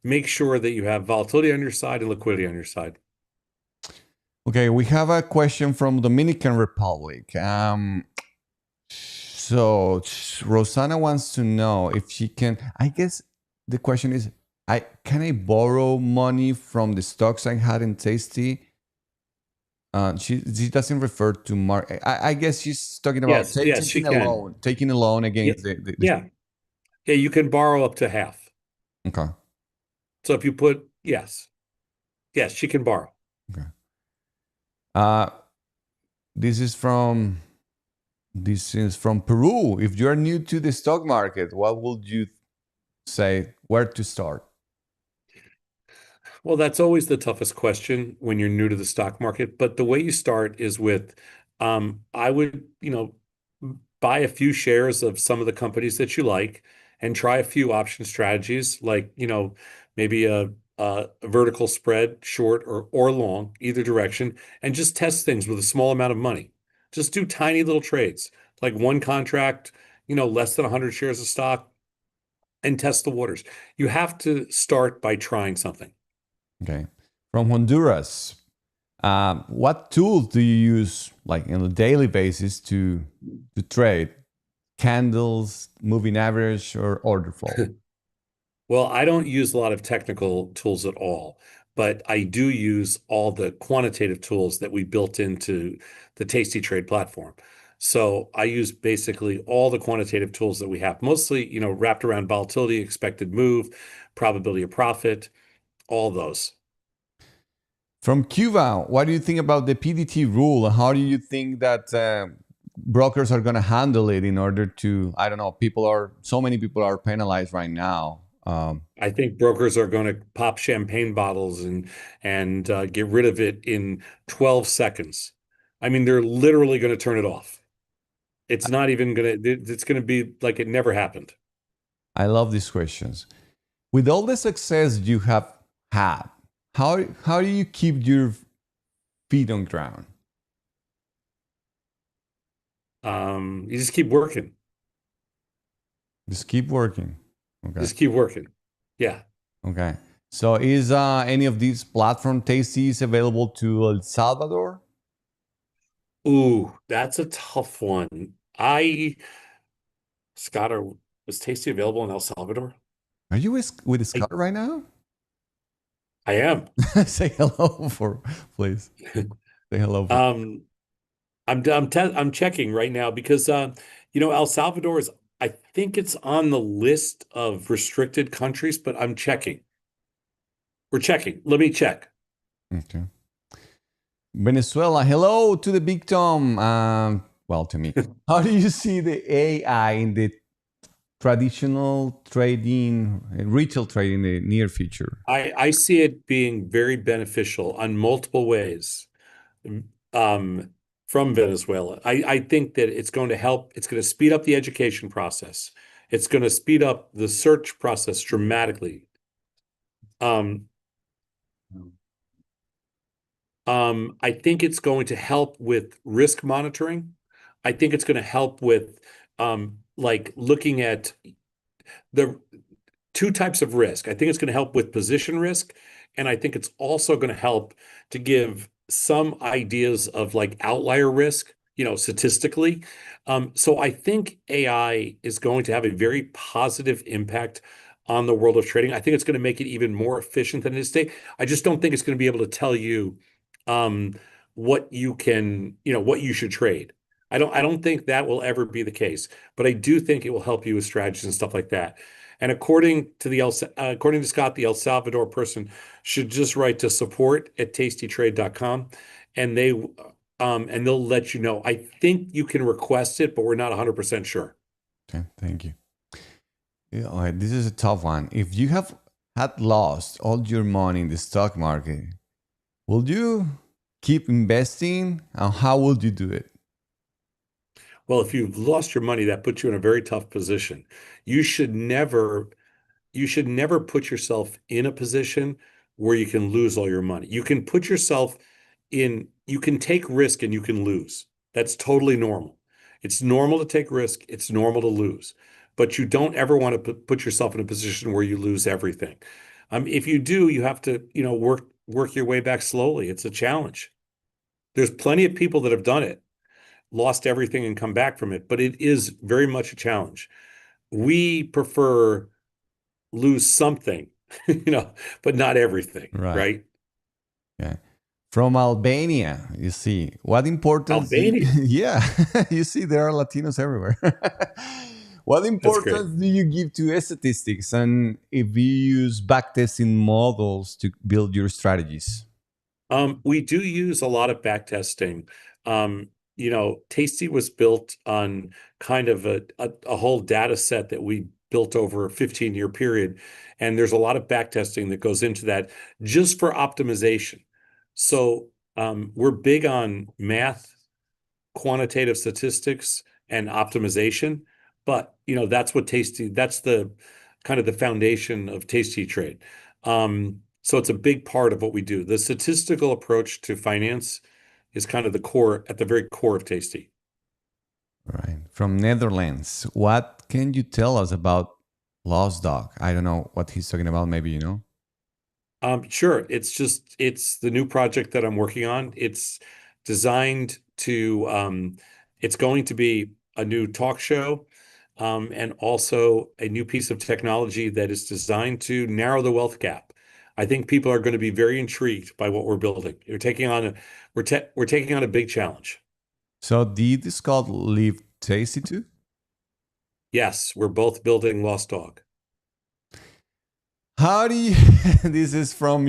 Make sure that you have volatility on your side and liquidity on your side.
Okay, we have a question from Dominican Republic. So Rosanna wants to know if she can. I guess the question is, can I borrow money from the stocks I had in Tasty? She doesn't refer to Mark. I guess she's talking about
Yes, she can.
taking a loan against
Yeah, you can borrow up to half.
Okay.
So if you put yes, she can borrow.
Okay. This is from Peru. If you are new to the stock market, what would you say? Where to start?
Well, that's always the toughest question when you're new to the stock market. But the way you start is with, I would, buy a few shares of some of the companies that you like and try a few option strategies, like, maybe a vertical spread, short or long, either direction, and just test things with a small amount of money. Just do tiny little trades, like one contract, less than 100 shares of stock, and test the waters. You have to start by trying something.
Okay. From Honduras, what tools do you use, like on a daily basis, to trade? Candles, moving average, or order flow?
Well, I don't use a lot of technical tools at all, but I do use all the quantitative tools that we built into the Tasty Trade platform. So I use basically all the quantitative tools that we have, mostly, wrapped around volatility, expected move, probability of profit, all those.
From Cuba, what do you think about the PDT rule? How do you think that brokers are going to handle it in order to, I don't know, so many people are penalized right now.
I think brokers are going to pop champagne bottles and get rid of it in 12 seconds. I mean, they're literally going to turn it off. It's not even going to, it's going to be like it never happened.
I love these questions. With all the success you have had, how do you keep your feet on ground?
You just keep working.
Just keep working. Okay.
Just keep working. Yeah.
Okay. So is any of these platform tasties available to El Salvador?
Ooh, that's a tough one. Scott, is Tasty available in El Salvador?
Are you with Scott right now?
I am.
Say hello please. Say hello.
I'm checking right now because El Salvador is, I think it's on the list of restricted countries, but I'm checking. We're checking. Let me check.
Okay. Venezuela, hello to the Big Tom. Well, to me. How do you see the AI in the traditional trading, retail trading in the near future?
I see it being very beneficial on multiple ways from Venezuela. I think that it's going to help. It's going to speed up the education process. It's going to speed up the search process dramatically. Um, I think it's going to help with risk monitoring. I think it's going to help with like looking at the two types of risk. I think it's going to help with position risk, and I think it's also going to help to give some ideas of like outlier risk, statistically. So I think AI is going to have a very positive impact on the world of trading. I think it's going to make it even more efficient than it is today. I just don't think it's going to be able to tell you um, what you can, what you should trade. I don't think that will ever be the case, but I do think it will help you with strategies and stuff like that. And according to Scott, the El Salvador person should just write to support@tastytrade.com, and they'll let you know. I think you can request it, but we're not 100% sure.
Okay, thank you. Yeah, all right, this is a tough one. If you have had lost all your money in the stock market, will you keep investing, and how would you do it?
Well, if you've lost your money, that puts you in a very tough position. You should never put yourself in a position where you can lose all your money. You can put yourself you can take risk and you can lose. That's totally normal. It's normal to take risk. It's normal to lose, but you don't ever want to put yourself in a position where you lose everything. If you do, you have to, work your way back slowly. It's a challenge. There's plenty of people that have done it, lost everything and come back from it, but it is very much a challenge. We prefer lose something, but not everything, right?
Yeah. From Albania, you see, what importance
Albania.
yeah, you see, there are Latinos everywhere. What importance do you give to statistics, and if you use backtesting models to build your strategies?
We do use a lot of back testing. Tasty was built on kind of a whole data set that we built over a 15-year period. And there's a lot of back testing that goes into that just for optimization. So we're big on math, quantitative statistics, and optimization. But that's the kind of the foundation of Tasty Trade. So it's a big part of what we do. The statistical approach to finance is kind of at the very core of Tasty.
Right. From Netherlands, what can you tell us about Lost Dog? I don't know what he's talking about. Maybe you know.
Sure. It's the new project that I'm working on. It's designed to, it's going to be a new talk show, and also a new piece of technology that is designed to narrow the wealth gap. I think people are going to be very intrigued by what we're building. We're taking on a big challenge.
So did this called Live Tasty too?
Yes, we're both building Lost Dog.
How do you? This is from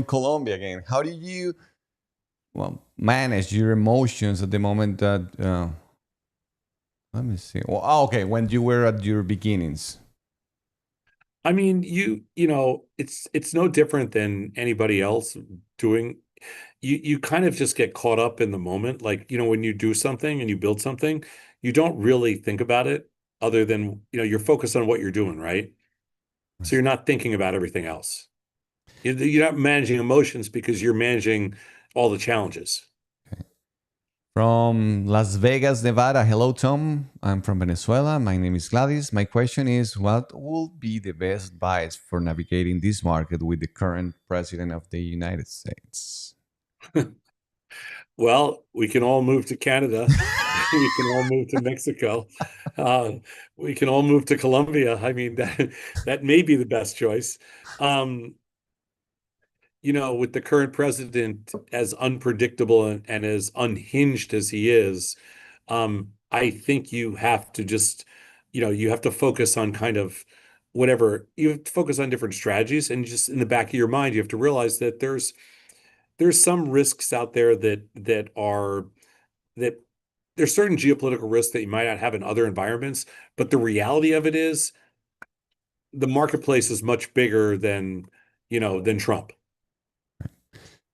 Colombia again. How do you, manage your emotions at the moment that? Let me see. Well, okay, when you were at your beginnings.
I mean, it's no different than anybody else doing. You kind of just get caught up in the moment. Like, when you do something and you build something, you don't really think about it other than, you're focused on what you're doing, right? So you're not thinking about everything else. You're not managing emotions because you're managing all the challenges.
From Las Vegas, Nevada. Hello, Tom. I'm from Venezuela. My name is Gladys. My question is, what will be the best advice for navigating this market with the current president of the United States?
Well, we can all move to Canada. We can all move to Mexico. We can all move to Colombia. I mean, that may be the best choice. With the current president as unpredictable and as unhinged as he is, I think you have to just, you have to focus on kind of whatever, you have to focus on different strategies, and just in the back of your mind, you have to realize that there's some risks out there that there's certain geopolitical risks that you might not have in other environments, but the reality of it is the marketplace is much bigger than, than Trump.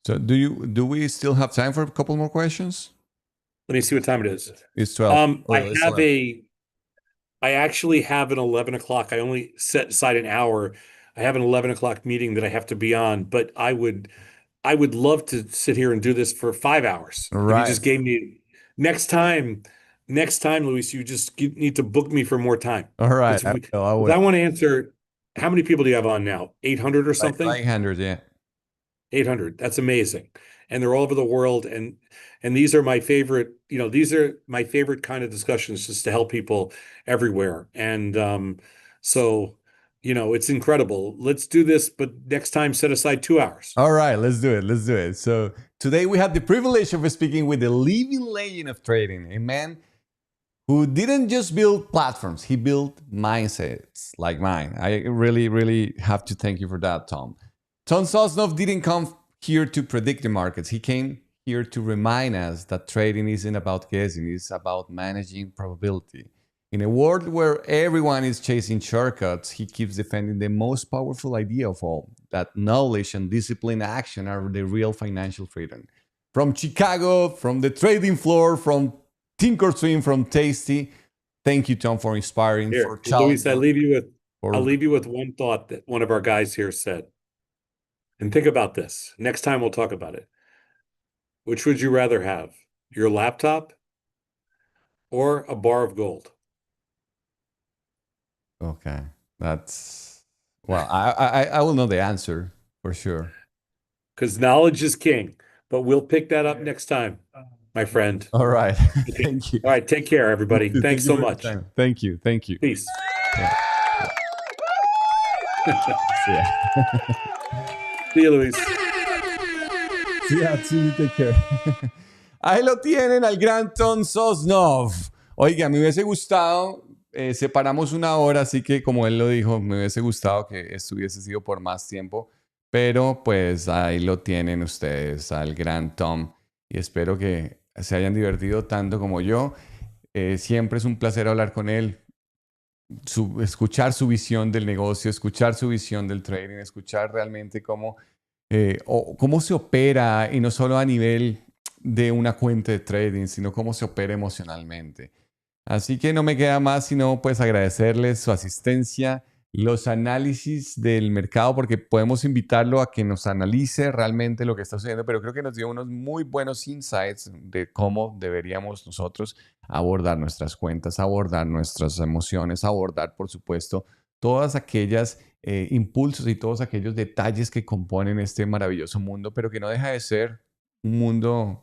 So do we still have time for a couple more questions?
Let me see what time it is.
It's 12. Oh, it's 11.
I actually have an 11 o'clock. I only set aside an hour. I have an 11 o'clock meeting that I have to be on, but I would love to sit here and do this for 5 hours. If you
Right.
just gave me next time, Luis, you just need to book me for more time.
All right. I
I want to answer. How many people do you have on now? 800 or something?
Like 100, yeah.
800. That's amazing. And they're all over the world. And these are my favorite, these are my favorite kind of discussions, just to help people everywhere. And so, it's incredible. Let's do this, but next time set aside 2 hours.
All right, let's do it. Let's do it. So today we had the privilege of speaking with the living legend of trading, a man who didn't just build platforms, he built mindsets like mine. I really, really have to thank you for that, Tom. Tom Sosnoff didn't come here to predict the markets. He came here to remind us that trading isn't about guessing, it's about managing probability. In a world where everyone is chasing shortcuts, he keeps defending the most powerful idea of all, that knowledge and disciplined action are the real financial freedom. From Chicago, from the trading floor, from Thinkorswim, from Tasty, thank you, Tom, for inspiring,
Here,
for challenging.
Luis, I'll leave you with one thought that one of our guys here said. And think about this. Next time we'll talk about it. Which would you rather have? Your laptop or a bar of gold?
Okay, that's, well, I will know the answer for sure.
Because knowledge is king. But we'll pick that up next time, my friend.
All right, thank you.
All right, take care, everybody. Thanks so much.
Thank you, thank you.
Peace.
Yeah. Yeah.
See you, Luis.
Sí, take care. Ahí lo tienen al gran Tom Sosnoff. Oiga, me hubiese gustado, separamos una hora, así que como él lo dijo, me hubiese gustado que esto hubiese sido por más tiempo, pero pues ahí lo tienen ustedes, al gran Tom, y espero que se hayan divertido tanto como yo. Siempre es un placer hablar con él, escuchar su visión del negocio, escuchar su visión del trading, escuchar realmente cómo se opera, y no solo a nivel de una cuenta de trading, sino cómo se opera emocionalmente. Así que no me queda más sino pues agradecerles su asistencia, los análisis del mercado, porque podemos invitarlo a que nos analice realmente lo que está sucediendo, pero creo que nos dio unos muy buenos insights de cómo deberíamos nosotros abordar nuestras cuentas, abordar nuestras emociones, abordar, por supuesto, todas aquellas impulsos y todos aquellos detalles que componen este maravilloso mundo, pero que no deja de ser un mundo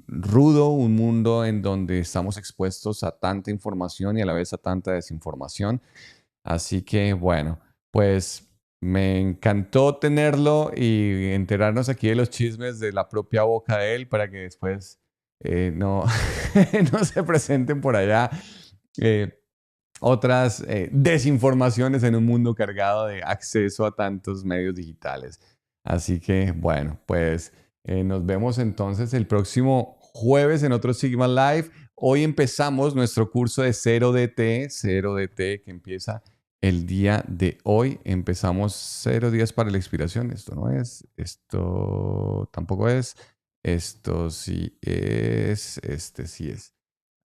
rudo, un mundo en donde estamos expuestos a tanta información y a la vez a tanta desinformación. Así que bueno, pues me encantó tenerlo y enterarnos aquí de los chismes de la propia boca de él para que después no, no se presenten por allá otras desinformaciones en un mundo cargado de acceso a tantos medios digitales. Así que bueno, pues nos vemos entonces el próximo jueves en otro Sigma Live. Hoy empezamos nuestro curso de 0DT, que empieza el día de hoy. Empezamos 0 días para la expiración. Esto no es, esto tampoco es, esto sí es, este sí es.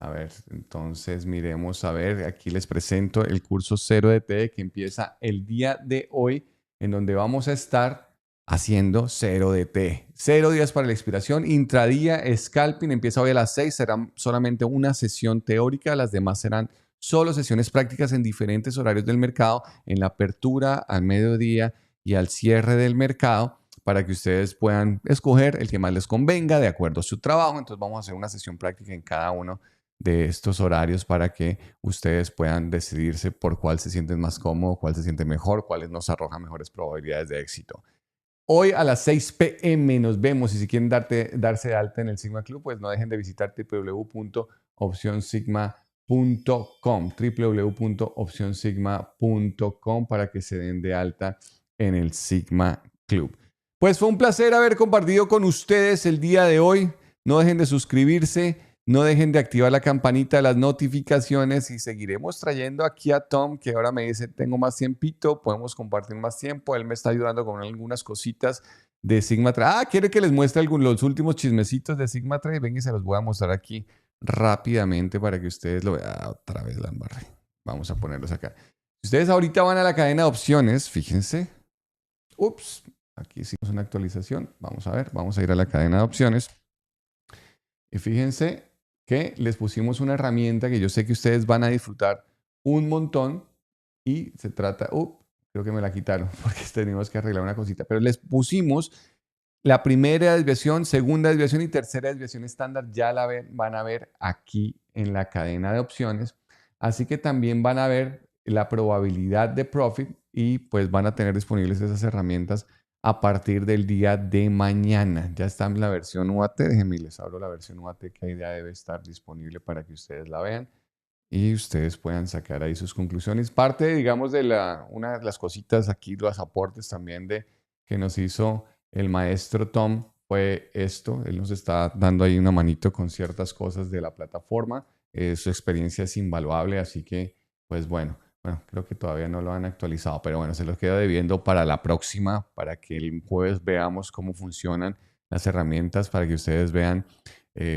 A ver, entonces miremos, a ver, aquí les presento el curso 0DT que empieza el día de hoy, en donde vamos a estar haciendo 0DT. 0 días para la expiración, intradía, scalping, empieza hoy a las 6, será solamente una sesión teórica, las demás serán solo sesiones prácticas en diferentes horarios del mercado, en la apertura, al mediodía y al cierre del mercado, para que ustedes puedan escoger el que más les convenga de acuerdo a su trabajo. Entonces vamos a hacer una sesión práctica en cada uno de estos horarios para que ustedes puedan decidirse por cuál se sienten más cómodo, cuál se siente mejor, cuáles nos arrojan mejores probabilidades de éxito. Hoy a las 6 p.m. nos vemos, y si quieren darse de alta en el Sigma Club, pues no dejen de visitar www.opcionsigma.com para que se den de alta en el Sigma Club. Pues fue un placer haber compartido con ustedes el día de hoy. No dejen de suscribirse, No dejen de activar la campanita de las notificaciones y seguiremos trayendo aquí a Tom, que ahora me dice, tengo más tiempito, podemos compartir más tiempo. Él me está ayudando con algunas cositas de Sigma Trade. ¿Quiere que les muestre los últimos chismecitos de Sigma Trade? Ven y se los voy a mostrar aquí rápidamente para que ustedes lo vean. Otra vez la embarré. Vamos a ponerlos acá. Si ustedes ahorita van a la cadena de opciones, fíjense. Ups, aquí hicimos una actualización. Vamos a ver, vamos a ir a la cadena de opciones. Y fíjense que les pusimos una herramienta que yo sé que ustedes van a disfrutar un montón y se trata, creo que me la quitaron porque tenemos que arreglar una cosita, pero les pusimos la primera desviación, segunda desviación y tercera desviación estándar, ya la van a ver aquí en la cadena de opciones, así que también van a ver la probabilidad de profit y pues van a tener disponibles esas herramientas a partir del día de mañana. Ya está en la versión UAT. Déjenme, les abro la versión UAT que ahí ya debe estar disponible para que ustedes la vean y ustedes puedan sacar ahí sus conclusiones. Parte, digamos, de una de las cositas aquí, los aportes también que nos hizo el maestro Tom fue esto. Él nos está dando ahí una manito con ciertas cosas de la plataforma. Su experiencia es invaluable, así que, pues bueno, creo que todavía no lo han actualizado, pero bueno, se los quedo debiendo para la próxima, para que el jueves veamos cómo funcionan las herramientas, para que ustedes vean.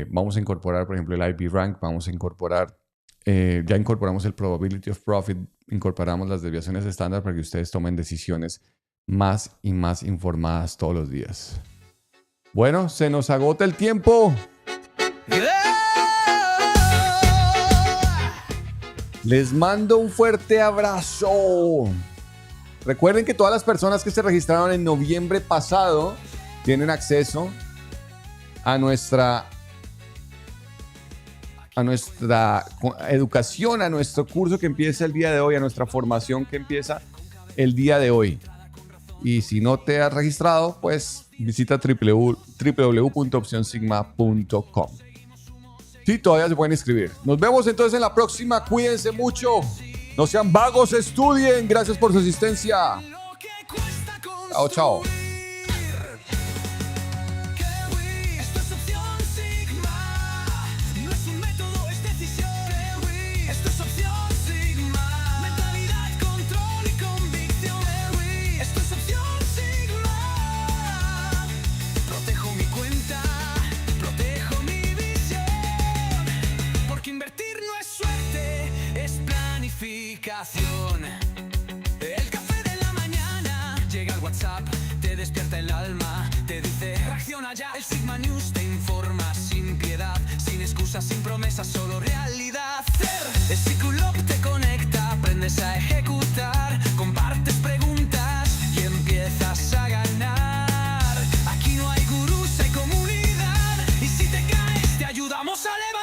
Vamos a incorporar, por ejemplo, el IB Rank, vamos a incorporar, ya incorporamos el Probability of Profit, incorporamos las desviaciones estándar para que ustedes tomen decisiones más y más informadas todos los días. Bueno, se nos agota el tiempo. Les mando un fuerte abrazo. Recuerden que todas las personas que se registraron en noviembre pasado tienen acceso a nuestra educación, a nuestro curso que empieza el día de hoy, a nuestra formación que empieza el día de hoy. Y si no te has registrado, pues visita www.opcionsigma.com. Sí, todavía se pueden inscribir. Nos vemos entonces en la próxima. Cuídense mucho. No sean vagos, estudien. Gracias por su asistencia. Chao, chao.
El café de la mañana llega al WhatsApp, te despierta el alma, te dice reacciona ya. El Sigma News te informa sin piedad, sin excusas, sin promesas, solo realidad. El círculo te conecta, aprendes a ejecutar, compartes preguntas y empiezas a ganar. Aquí no hay gurús, hay comunidad, y si te caes te ayudamos a levantar.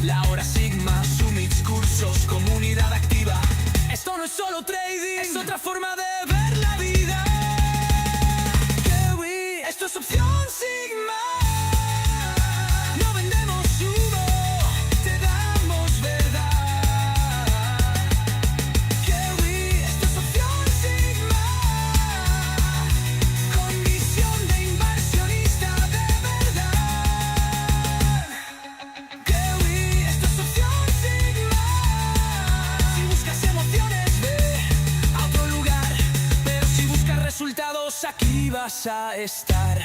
La hora Sigma, summits, cursos, comunidad activa. Esto no es solo trading, es otra forma de ver la vida. Esto es opción Sigma. No vendemos humo, te damos verdad. Esto es opción Sigma. Con visión de inversionista de verdad. Esto es opción Sigma. Si buscas emociones, ve a otro lugar. Pero si buscas resultados, aquí vas a estar.